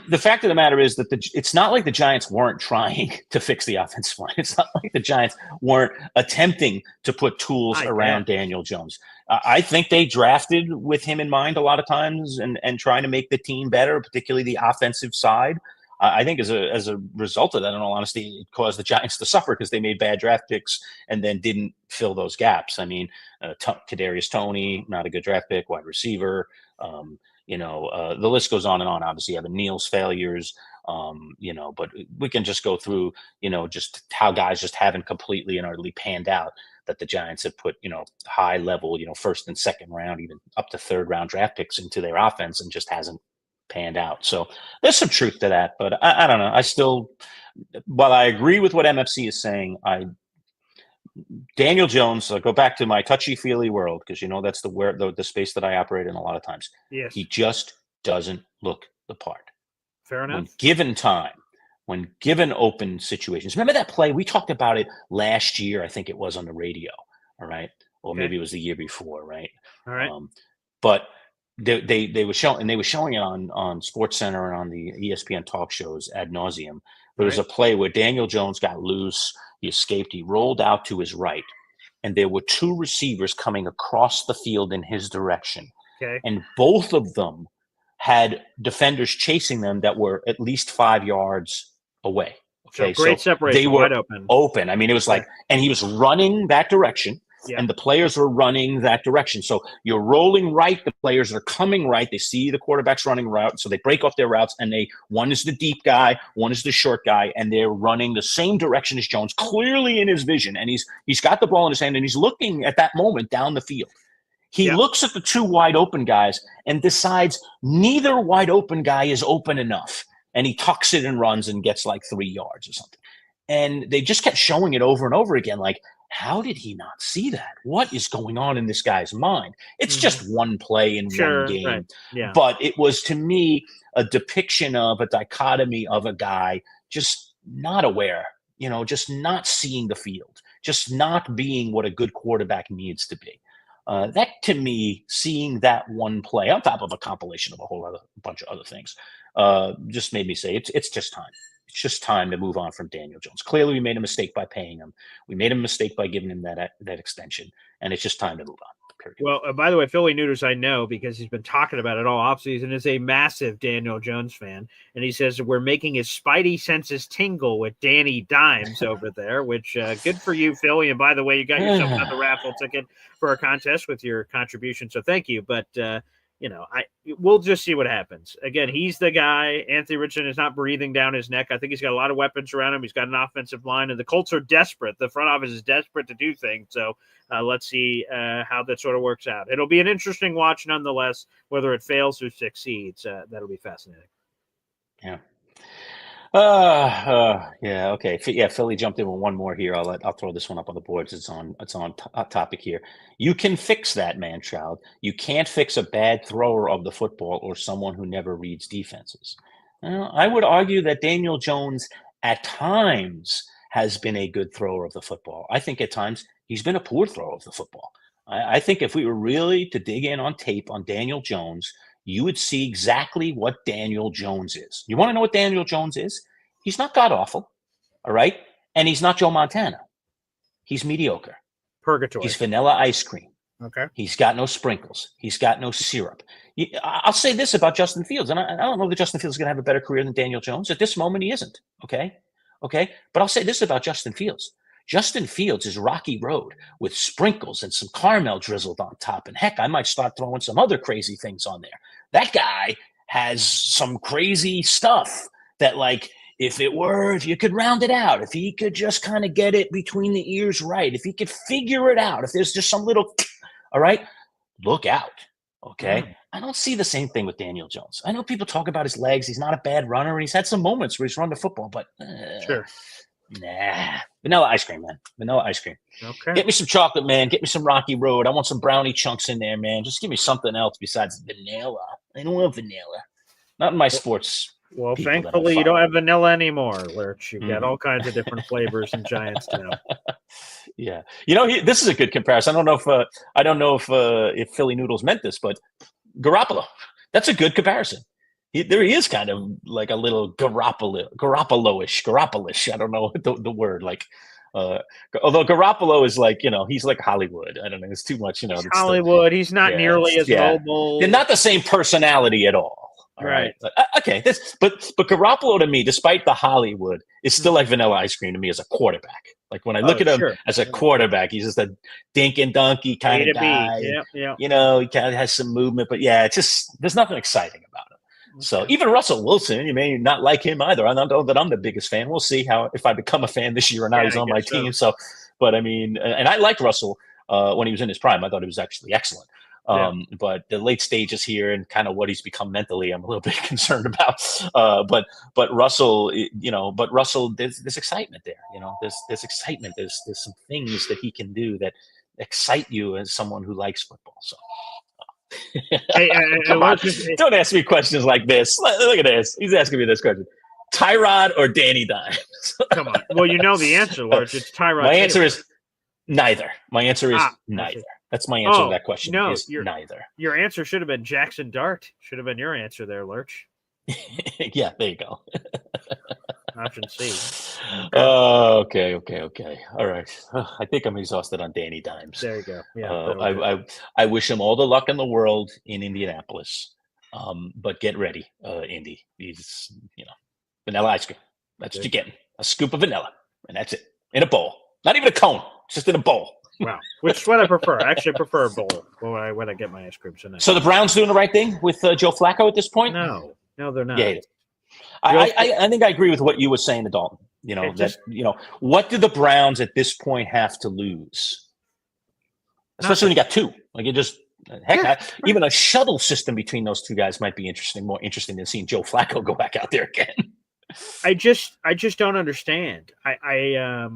the fact of the matter is that it's not like the Giants weren't trying to fix the offensive line. It's not like the Giants weren't attempting to put tools around Daniel Jones. I think they drafted with him in mind a lot of times and trying to make the team better, particularly the offensive side. I think as a result of that, in all honesty, it caused the Giants to suffer because they made bad draft picks and then didn't fill those gaps. I mean, Kadarius Toney, not a good draft pick, wide receiver. The list goes on and on. Obviously, Evan Neal's failures. But we can just go through, just how guys just haven't completely and utterly panned out. That the Giants have put, high level, first and second round, even up to third round draft picks into their offense and just hasn't panned out. So there's some truth to that, but I don't know. I still, while I agree with what MFC is saying, Daniel Jones, go back to my touchy-feely world, because that's the space that I operate in a lot of times. Yes. He just doesn't look the part. Fair enough. When given time, when given open situations. Remember that play? We talked about it last year, I think it was on the radio, all right? Or maybe it was the year before, right? All right. But they were showing, and they were showing it on SportsCenter and on the ESPN talk shows ad nauseum. There was a play where Daniel Jones got loose, he escaped, he rolled out to his right, and there were 2 receivers coming across the field in his direction. Okay. And both of them had defenders chasing them that were at least 5 yards away. Okay, so great separation. They were wide open. I mean, it was like, and he was running that direction, and the players were running that direction. So you're rolling right, the players are coming right. They see the quarterback's running route, so they break off their routes, and one is the deep guy, one is the short guy, and they're running the same direction as Jones, clearly in his vision, and he's got the ball in his hand, and he's looking at that moment down the field. He looks at the 2 wide open guys and decides neither wide open guy is open enough. And he tucks it and runs and gets like 3 yards or something. And they just kept showing it over and over again. Like, how did he not see that? What is going on in this guy's mind? It's just one play in one game. Right. Yeah. But it was, to me, a depiction of a dichotomy of a guy just not aware, just not seeing the field, just not being what a good quarterback needs to be. That, to me, seeing that one play on top of a compilation of a whole bunch of other things, just made me say it's just time. It's just time to move on from Daniel Jones. Clearly, we made a mistake by paying him. We made a mistake by giving him that extension, and it's just time to move on. period. Well, by the way, Philly Noodles, I know because he's been talking about it all offseason, is a massive Daniel Jones fan. And he says we're making his spidey senses tingle with Danny Dimes over there, which good for you, Philly. And by the way, you got yourself another raffle ticket for our contest with your contribution. So thank you. But, we'll just see what happens. Again, he's the guy. Anthony Richardson is not breathing down his neck. I think he's got a lot of weapons around him. He's got an offensive line, and the Colts are desperate. The front office is desperate to do things. So let's see how that sort of works out. It'll be an interesting watch nonetheless, whether it fails or succeeds. That'll be fascinating. Yeah. Okay. Yeah, Philly jumped in with one more here. I'll throw this one up on the boards. It's on topic here. You can fix that, Manchild. You can't fix a bad thrower of the football or someone who never reads defenses. I would argue that Daniel Jones at times has been a good thrower of the football. I think at times he's been a poor thrower of the football. I think if we were really to dig in on tape on Daniel Jones, you would see exactly what Daniel Jones is. You want to know what Daniel Jones is? He's not god-awful, all right? And he's not Joe Montana. He's mediocre. Purgatory. He's vanilla ice cream. Okay. He's got no sprinkles. He's got no syrup. I'll say this about Justin Fields, and I don't know that Justin Fields is going to have a better career than Daniel Jones. At this moment, he isn't, okay? But I'll say this about Justin Fields. Justin Fields is rocky road with sprinkles and some caramel drizzled on top. And heck, I might start throwing some other crazy things on there. That guy has some crazy stuff that, like, if you could round it out, if he could just kind of get it between the ears right, if he could figure it out, if there's just some little, all right, look out, okay? I don't see the same thing with Daniel Jones. I know people talk about his legs. He's not a bad runner, and he's had some moments where he's run the football, but sure. Nah, vanilla ice cream, man. Vanilla ice cream. Okay. Get me some chocolate, man. Get me some Rocky Road. I want some brownie chunks in there, man. Just give me something else besides vanilla. I don't want vanilla. Not in my sports. Well, thankfully, you don't have vanilla anymore, Lerch. You've got all kinds of different flavors in Giantstown. Yeah. This is a good comparison. I don't know if Philly Noodles meant this, but Garoppolo. That's a good comparison. There he is, kind of like a little Garoppolo-ish. I don't know the word. Like, although Garoppolo is like, he's like Hollywood. I don't know. It's too much. Hollywood. He's not nearly as mobile. They're not the same personality at all. Right. Okay. But Garoppolo to me, despite the Hollywood, is still like vanilla ice cream to me as a quarterback. Like when I look at him as a quarterback, he's just a dink and donkey kind of guy. Yeah. He kind of has some movement, but it's just there's nothing exciting about him. Okay. So even Russell Wilson, you may not like him either. I don't know that I'm the biggest fan. We'll see if I become a fan this year or not. He's on my team. So, but I mean, and I liked Russell when he was in his prime. I thought he was actually excellent. But the late stages here and kind of what he's become mentally, I'm a little bit concerned about. But Russell, there's excitement there. There's excitement. There's some things that he can do that excite you as someone who likes football. So. Come on. Don't ask me questions like this. Look at this. He's asking me this question. Tyrod or Danny Dimes? Come on. Well, you know the answer, Lerch. It's Tyrod. My answer is neither. My answer is neither. That's my answer to that question. No, is neither. Your answer should have been Jackson Dart. Should have been your answer there, Lerch. Yeah, there you go. Option C. Okay. All right. I think I'm exhausted on Danny Dimes. There you go. Yeah. I wish him all the luck in the world in Indianapolis. But get ready, Indy. He's, vanilla ice cream. That's what you're getting. A scoop of vanilla, and that's it. In a bowl. Not even a cone. Just in a bowl. Wow. Which is what I prefer. I actually prefer a bowl when I get my ice cream. So the Browns doing the right thing with Joe Flacco at this point? No, they're not. Yeah, I think I agree with what you were saying to Dalton. What do the Browns at this point have to lose? Especially when you got two. Like even a shuttle system between those two guys might be more interesting than seeing Joe Flacco go back out there again. I just don't understand. Joe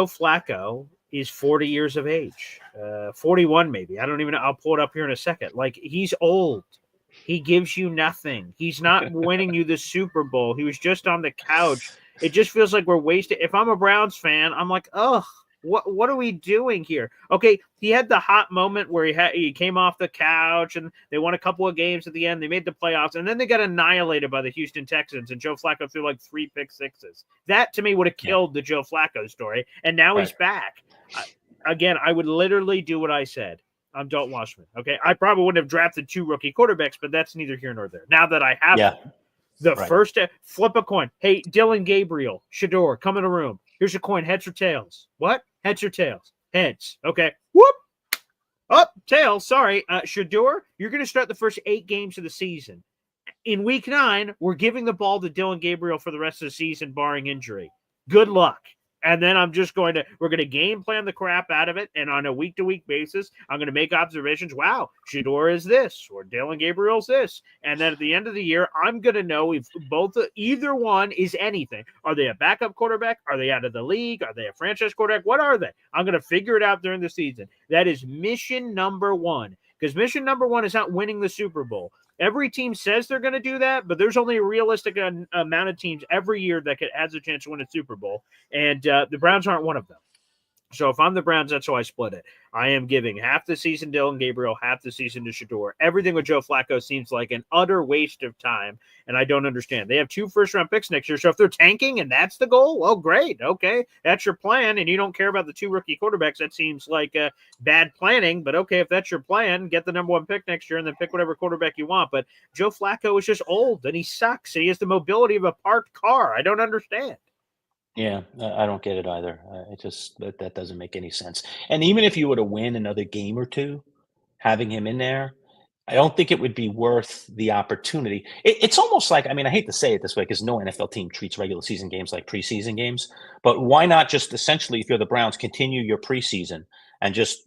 Flacco is 40 years of age, 41 maybe. I don't even know. I'll pull it up here in a second. Like, he's old. He gives you nothing. He's not winning you the Super Bowl. He was just on the couch. It just feels like we're wasting. If I'm a Browns fan, I'm like, ugh. What are we doing here? Okay, he had the hot moment where he came off the couch and they won a couple of games at the end. They made the playoffs, and then they got annihilated by the Houston Texans, and Joe Flacco threw like 3 pick sixes. That, to me, would have killed the Joe Flacco story, and now he's back. Again, I would literally do what I said. I'm Dalton Wasserman. Okay, I probably wouldn't have drafted 2 rookie quarterbacks, but that's neither here nor there. Now that I have them, the first flip a coin. Hey, Dylan Gabriel, Shador, come in the room. Here's a coin, heads or tails. What? Heads or tails? Heads. Okay. Whoop. Up, tails. Sorry. Shador, you're going to start the first 8 games of the season. In week 9, we're giving the ball to Dylan Gabriel for the rest of the season, barring injury. Good luck. And then we're going to game plan the crap out of it. And on a week-to-week basis, I'm going to make observations. Wow, Shador is this, or Dylan Gabriel's this. And then at the end of the year, I'm going to know if either one is anything. Are they a backup quarterback? Are they out of the league? Are they a franchise quarterback? What are they? I'm going to figure it out during the season. That is mission number 1. Because mission number 1 is not winning the Super Bowl. Every team says they're going to do that, but there's only a realistic amount of teams every year that has a chance to win a Super Bowl, and the Browns aren't one of them. So if I'm the Browns, that's how I split it. I am giving half the season to Dylan Gabriel, half the season to Shador. Everything with Joe Flacco seems like an utter waste of time, and I don't understand. They have 2 first-round picks next year, so if they're tanking and that's the goal, well, great. Okay, that's your plan, and you don't care about the 2 rookie quarterbacks. That seems like bad planning, but okay, if that's your plan, get the number 1 pick next year and then pick whatever quarterback you want. But Joe Flacco is just old, and he sucks, and he has the mobility of a parked car. I don't understand. Yeah, I don't get it either. It just that doesn't make any sense. And even if you were to win another game or 2, having him in there, I don't think it would be worth the opportunity. It's almost like, I mean, I hate to say it this way because no NFL team treats regular season games like preseason games, but why not just essentially, if you're the Browns, continue your preseason and just,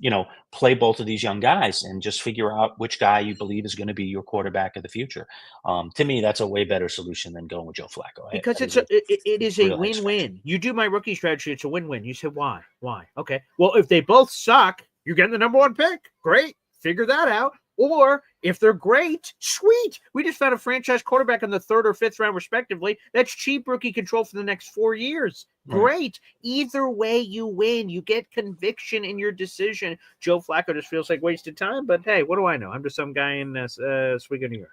play both of these young guys and just figure out which guy you believe is going to be your quarterback of the future. To me, that's a way better solution than going with Joe Flacco. Because it is a win-win. You do my rookie strategy, it's a win-win. You say, why? Okay. Well, if they both suck, you're getting the number 1 pick. Great. Figure that out. Or if they're great, sweet. We just found a franchise quarterback in the 3rd or 5th round, respectively. That's cheap rookie control for the next 4 years. Great. Right. Either way, you win. You get conviction in your decision. Joe Flacco just feels like wasted time, but hey, what do I know? I'm just some guy in Oswego, New York.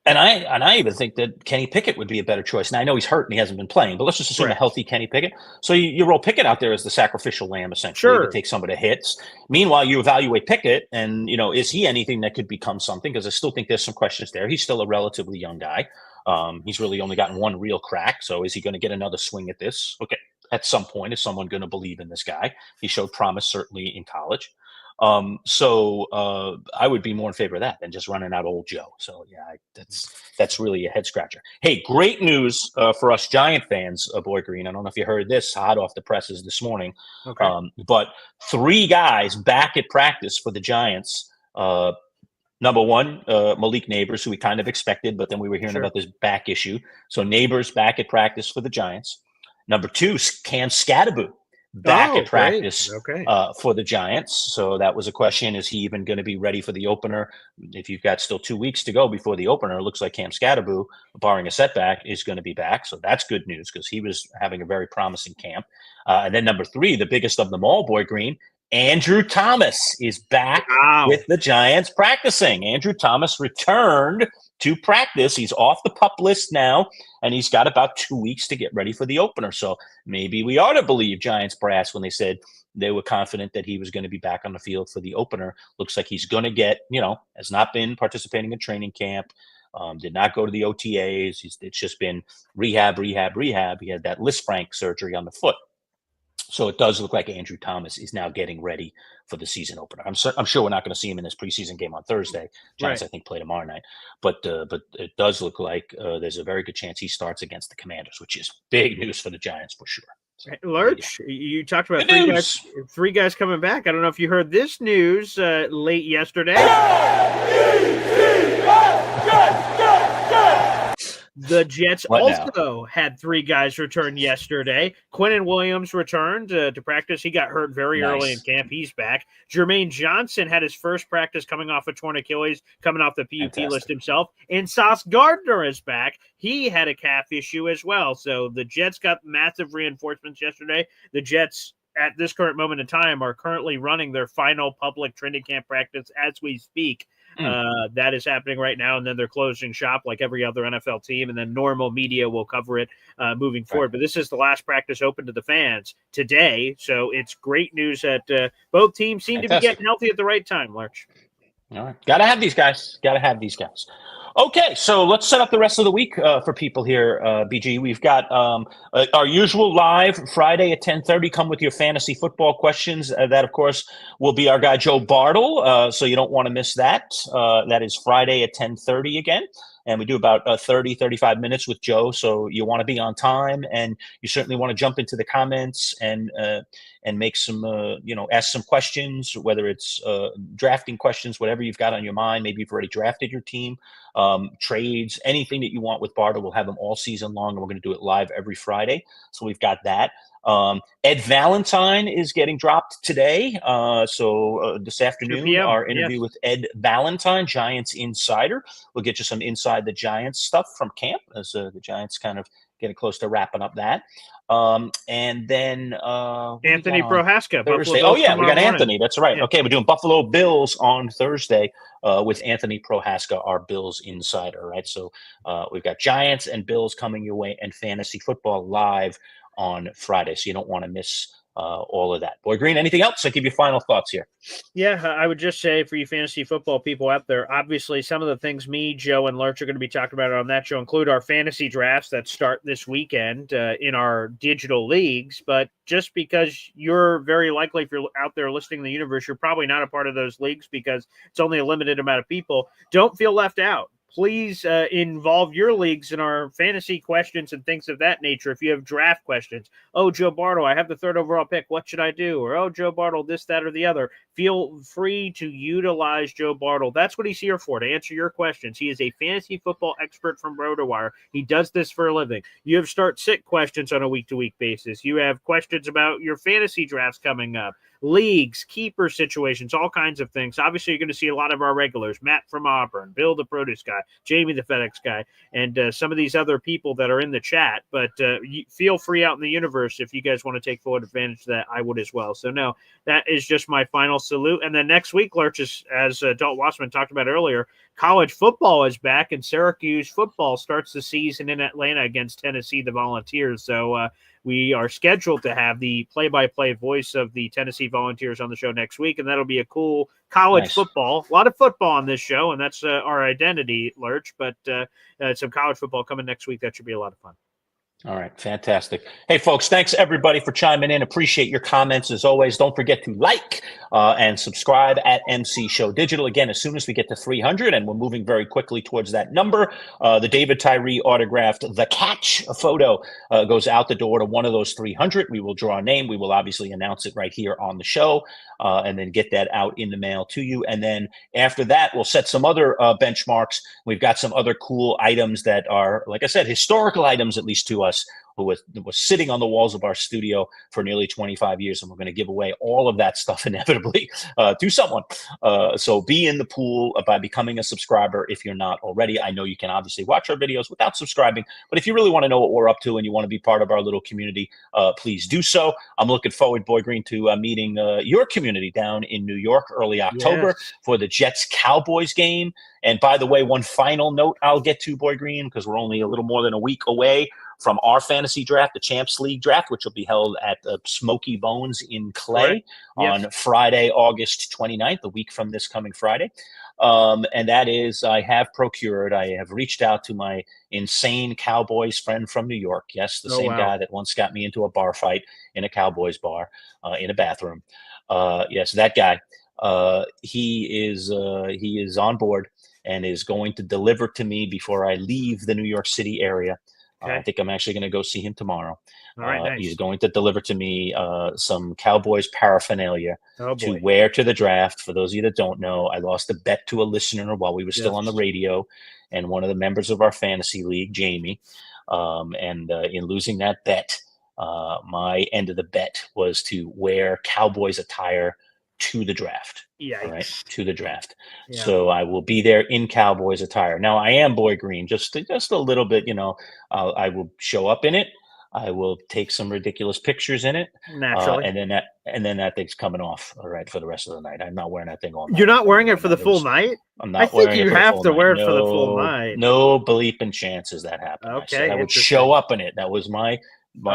And I even think that Kenny Pickett would be a better choice. Now, I know he's hurt and he hasn't been playing, but let's just assume a healthy Kenny Pickett. So you roll Pickett out there as the sacrificial lamb, essentially, to take some of the hits. Meanwhile, you evaluate Pickett, and, is he anything that could become something? Because I still think there's some questions there. He's still a relatively young guy. He's really only gotten 1 real crack. So is he going to get another swing at this? Okay, at some point, is someone going to believe in this guy? He showed promise, certainly, in college. So I would be more in favor of that than just running out old Joe. So yeah, that's really a head scratcher. Hey, great news for us Giant fans, Boy Green. I don't know if you heard this hot off the presses this morning, but 3 guys back at practice for the Giants. Number 1, Malik Neighbors, who we kind of expected, but then we were hearing about this back issue. So Neighbors back at practice for the Giants. Number 2, Cam Scatterbo. Back at practice for the Giants. So that was a question. Is he even going to be ready for the opener? If you've got still 2 weeks to go before the opener, it looks like Cam Scatterbo, barring a setback, is going to be back. So that's good news because he was having a very promising camp. And then number 3, the biggest of them all, Boy Green, Andrew Thomas is back with the Giants practicing. Andrew Thomas returned to practice. He's off the PUP list now, and he's got about 2 weeks to get ready for the opener. So maybe we ought to believe Giants brass when they said they were confident that he was going to be back on the field for the opener. Looks like he's going to get, has not been participating in training camp, did not go to the OTAs. It's just been rehab. He had that Lisfranc surgery on the foot. So it does look like Andrew Thomas is now getting ready for the season opener. I'm sure we're not going to see him in this preseason game on Thursday. Giants, I think, play tomorrow night. But it does look like there's a very good chance he starts against the Commanders, which is big news for the Giants for sure. So, Lerch, you talked about 3 guys coming back. I don't know if you heard this news late yesterday. The Jets also had 3 guys return yesterday. Quinnen Williams returned to practice. He got hurt very early in camp. He's back. Jermaine Johnson had his first practice coming off a torn Achilles, coming off the PUP list himself. And Sauce Gardner is back. He had a calf issue as well. So the Jets got massive reinforcements yesterday. The Jets, at this current moment in time, are currently running their final public training camp practice as we speak. That is happening right now, and then they're closing shop like every other NFL team, and then normal media will cover it moving forward. But this is the last practice open to the fans today, so it's great news that both teams seem to be getting healthy at the right time, Lerch. All right. Got to have these guys. Okay, so let's set up the rest of the week for people here, BG. We've got our usual live Friday at 10:30. Come with your fantasy football questions. That, of course, will be our guy Joe Bartle, so you don't want to miss that. That is Friday at 10:30 again. And we do about 30, 35 minutes with Joe, so you want to be on time, and you certainly want to jump into the comments and make some, ask some questions, whether it's drafting questions, whatever you've got on your mind. Maybe you've already drafted your team, trades, anything that you want with Bartle. We'll have them all season long, and we're going to do it live every Friday. So we've got that. Ed Valentine is getting dropped today. So this afternoon, our interview with Ed Valentine, Giants insider. We'll get you some inside the Giants stuff from camp as the Giants kind of getting close to wrapping up that. And then Anthony Prohaska. Thursday. Oh, yeah, we got Anthony. That's right. Yeah. Okay, we're doing Buffalo Bills on Thursday with Anthony Prohaska, our Bills insider, right? So we've got Giants and Bills coming your way, and fantasy football live on Friday, so you don't want to miss all of that. Boy Green, anything else? I'll give you final thoughts here. Yeah, I would just say for you fantasy football people out there, obviously some of the things me, Joe, and Lerch are going to be talking about on that show include our fantasy drafts that start this weekend in our digital leagues. But just because you're very likely, if you're out there listening in the universe, you're probably not a part of those leagues because it's only a limited amount of people. Don't feel left out. Please involve your leagues in our fantasy questions and things of that nature. If you have draft questions, oh, Joe Bartle, I have the 3rd overall pick. What should I do? Or, oh, Joe Bartle, this, that, or the other. Feel free to utilize Joe Bartle. That's what he's here for, to answer your questions. He is a fantasy football expert from RotoWire. He does this for a living. You have start-sit questions on a week-to-week basis. You have questions about your fantasy drafts coming up, leagues, keeper situations, all kinds of things. Obviously, you're going to see a lot of our regulars, Matt from Auburn, Bill the produce guy, Jamie the FedEx guy, and some of these other people that are in the chat. But feel free out in the universe if you guys want to take full advantage of that. I would as well. So, no, that is just my final salute. And then next week, Lerch, as Dalton Wasserman talked about earlier, college football is back, and Syracuse football starts the season in Atlanta against Tennessee, the Volunteers. So we are scheduled to have the play-by-play voice of the Tennessee Volunteers on the show next week, and that'll be a cool college football. A lot of football on this show, and that's our identity, Lerch, but some college football coming next week. That should be a lot of fun. All right. Fantastic. Hey, folks, thanks everybody for chiming in. Appreciate your comments as always. Don't forget to like and subscribe at MC Show Digital. Again, as soon as we get to 300, and we're moving very quickly towards that number, the David Tyree autographed The Catch photo goes out the door to one of those 300. We will draw a name. We will obviously announce it right here on the show and then get that out in the mail to you. And then after that, we'll set some other benchmarks. We've got some other cool items that are, like I said, historical items, at least to us, who was sitting on the walls of our studio for nearly 25 years, and we're going to give away all of that stuff inevitably to someone. So be in the pool by becoming a subscriber if you're not already. I know you can obviously watch our videos without subscribing, but if you really want to know what we're up to and you want to be part of our little community, please do so. I'm looking forward, Boy Green, to meeting your community down in New York early October for the Jets-Cowboys game. And by the way, one final note I'll get to, Boy Green, because we're only a little more than a week away from our fantasy draft, the Champs League draft, which will be held at the Smoky Bones in Clay on Friday, August 29th, a week from this coming Friday. And that is, I have reached out to my insane Cowboys friend from New York. Yes, the same guy that once got me into a bar fight in a Cowboys bar in a bathroom. Yes, that guy. He is on board and is going to deliver to me before I leave the New York City area. I think I'm actually going to go see him tomorrow. All right, nice. He's going to deliver to me some Cowboys paraphernalia to wear to the draft. For those of you that don't know, I lost a bet to a listener while we were still on the radio, and one of the members of our fantasy league, Jamie, and in losing that bet, my end of the bet was to wear Cowboys attire to the draft. All right, to the draft. So I will be there in Cowboys attire. Now I am Boy Green, just a little bit, I will show up in it. I will take some ridiculous pictures in it. Naturally. And then that thing's coming off, all right, for the rest of the night. I'm not wearing that thing all night. You're not wearing it for the full night? I'm not wearing it for the full night. I think you have to wear it for the full night. No bleeping chances that happen. Okay, I would show up in it. That was my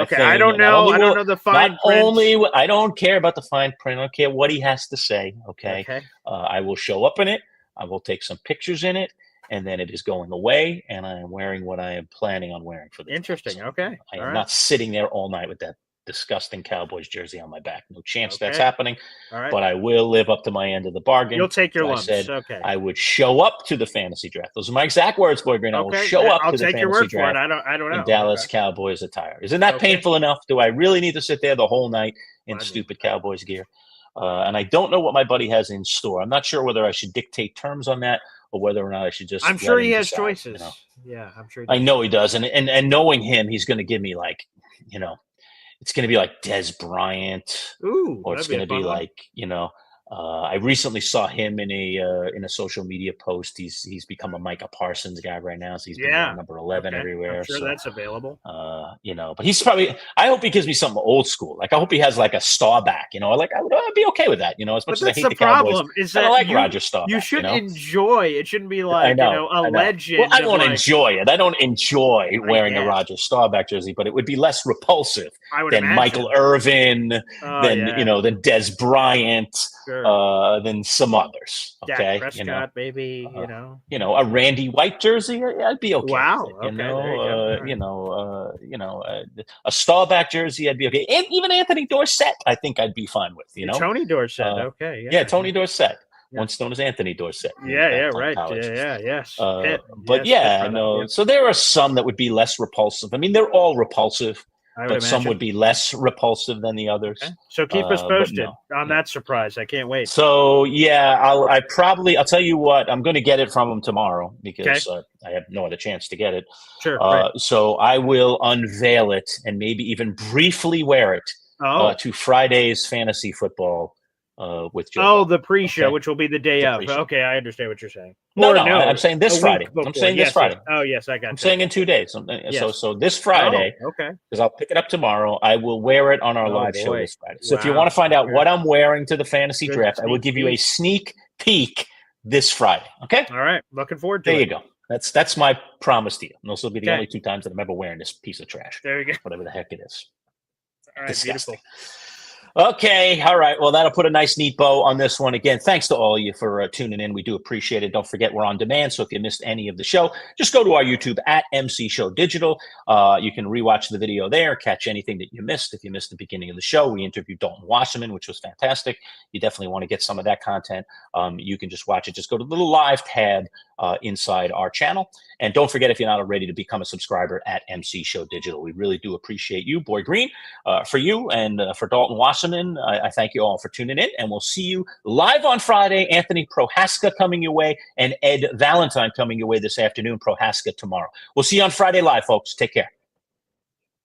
thing. I don't know. I don't know the fine print. I don't care about the fine print. I don't care what he has to say. Okay. I will show up in it. I will take some pictures in it. And then it is going away, and I am wearing what I am planning on wearing for the Interesting. So okay. I am not sitting there all night with that disgusting Cowboys jersey on my back. No chance that's happening. All right. But I will live up to my end of the bargain. You'll take your lumps. I said I would show up to the fantasy draft. Those are my exact words, Boy Green. I will show up to the fantasy draft. I don't know. In Dallas Cowboys attire. Isn't that painful enough? Do I really need to sit there the whole night in stupid Cowboys gear? And I don't know what my buddy has in store. I'm not sure whether I should dictate terms on that, or whether or not I should just. I'm sure he has choices. Yeah, I'm sure. I know he does, and knowing him, he's going to give me it's going to be like Des Bryant, or it's going to be like I recently saw him in a social media post. He's become a Micah Parsons guy right now, so he's been number 11 everywhere. I'm sure that's available. But he's probably. I hope he gives me something old school. Like I hope he has like a Staubach. Like I'd be okay with that. As much as I hate the Cowboys, is I like Roger Staubach. You should enjoy. It shouldn't be like a legend. Well, I don't enjoy it. I don't enjoy wearing a Roger Staubach jersey, but it would be less repulsive than Michael Irvin, than Des Bryant. Than some others. Okay, Dak Prescott, maybe a Randy White jersey, I'd be okay. Wow, a Staubach jersey, I'd be okay. And even Anthony Dorsett, I think I'd be fine with. Tony Dorsett, Tony Dorsett. Once known as Anthony Dorsett. Right. Yes. But I know. So there are some that would be less repulsive. I mean, they're all repulsive. But some would be less repulsive than the others. Okay. So keep us posted on that surprise. I can't wait. So I'll tell you what, I'm going to get it from him tomorrow because I have no other chance to get it. Sure. So I will unveil it and maybe even briefly wear it to Friday's fantasy football with Joe. The pre-show, which will be the day of. Okay, I understand what you're saying. No, I'm saying this Friday. I'm saying this Friday. Oh, yes, I got you. I'm saying in 2 days. So this Friday, because I'll pick it up tomorrow, I will wear it on our live show this Friday. So if you want to find out what I'm wearing to the fantasy draft, I will give you a sneak peek this Friday. Okay? All right. Looking forward to it. There you go. That's my promise to you. And those will be the only 2 times that I'm ever wearing this piece of trash. There you go. Whatever the heck it is. All right, disgusting. beautiful. Okay. All right. Well, that'll put a nice, neat bow on this one. Again, thanks to all of you for tuning in. We do appreciate it. Don't forget, we're on demand. So if you missed any of the show, just go to our YouTube at MC Show Digital. You can rewatch the video there, catch anything that you missed. If you missed the beginning of the show, we interviewed Dalton Wasserman, which was fantastic. You definitely want to get some of that content. You can just watch it. Just go to the little live tab inside our channel. And don't forget, if you're not already, to become a subscriber at MC Show Digital. We really do appreciate you, Boy Green, for you and for Dalton Wasserman. I thank you all for tuning in, and we'll see you live on Friday. Anthony Prohaska coming your way, and Ed Valentine coming your way this afternoon. Prohaska tomorrow. We'll see you on Friday live, folks. Take care.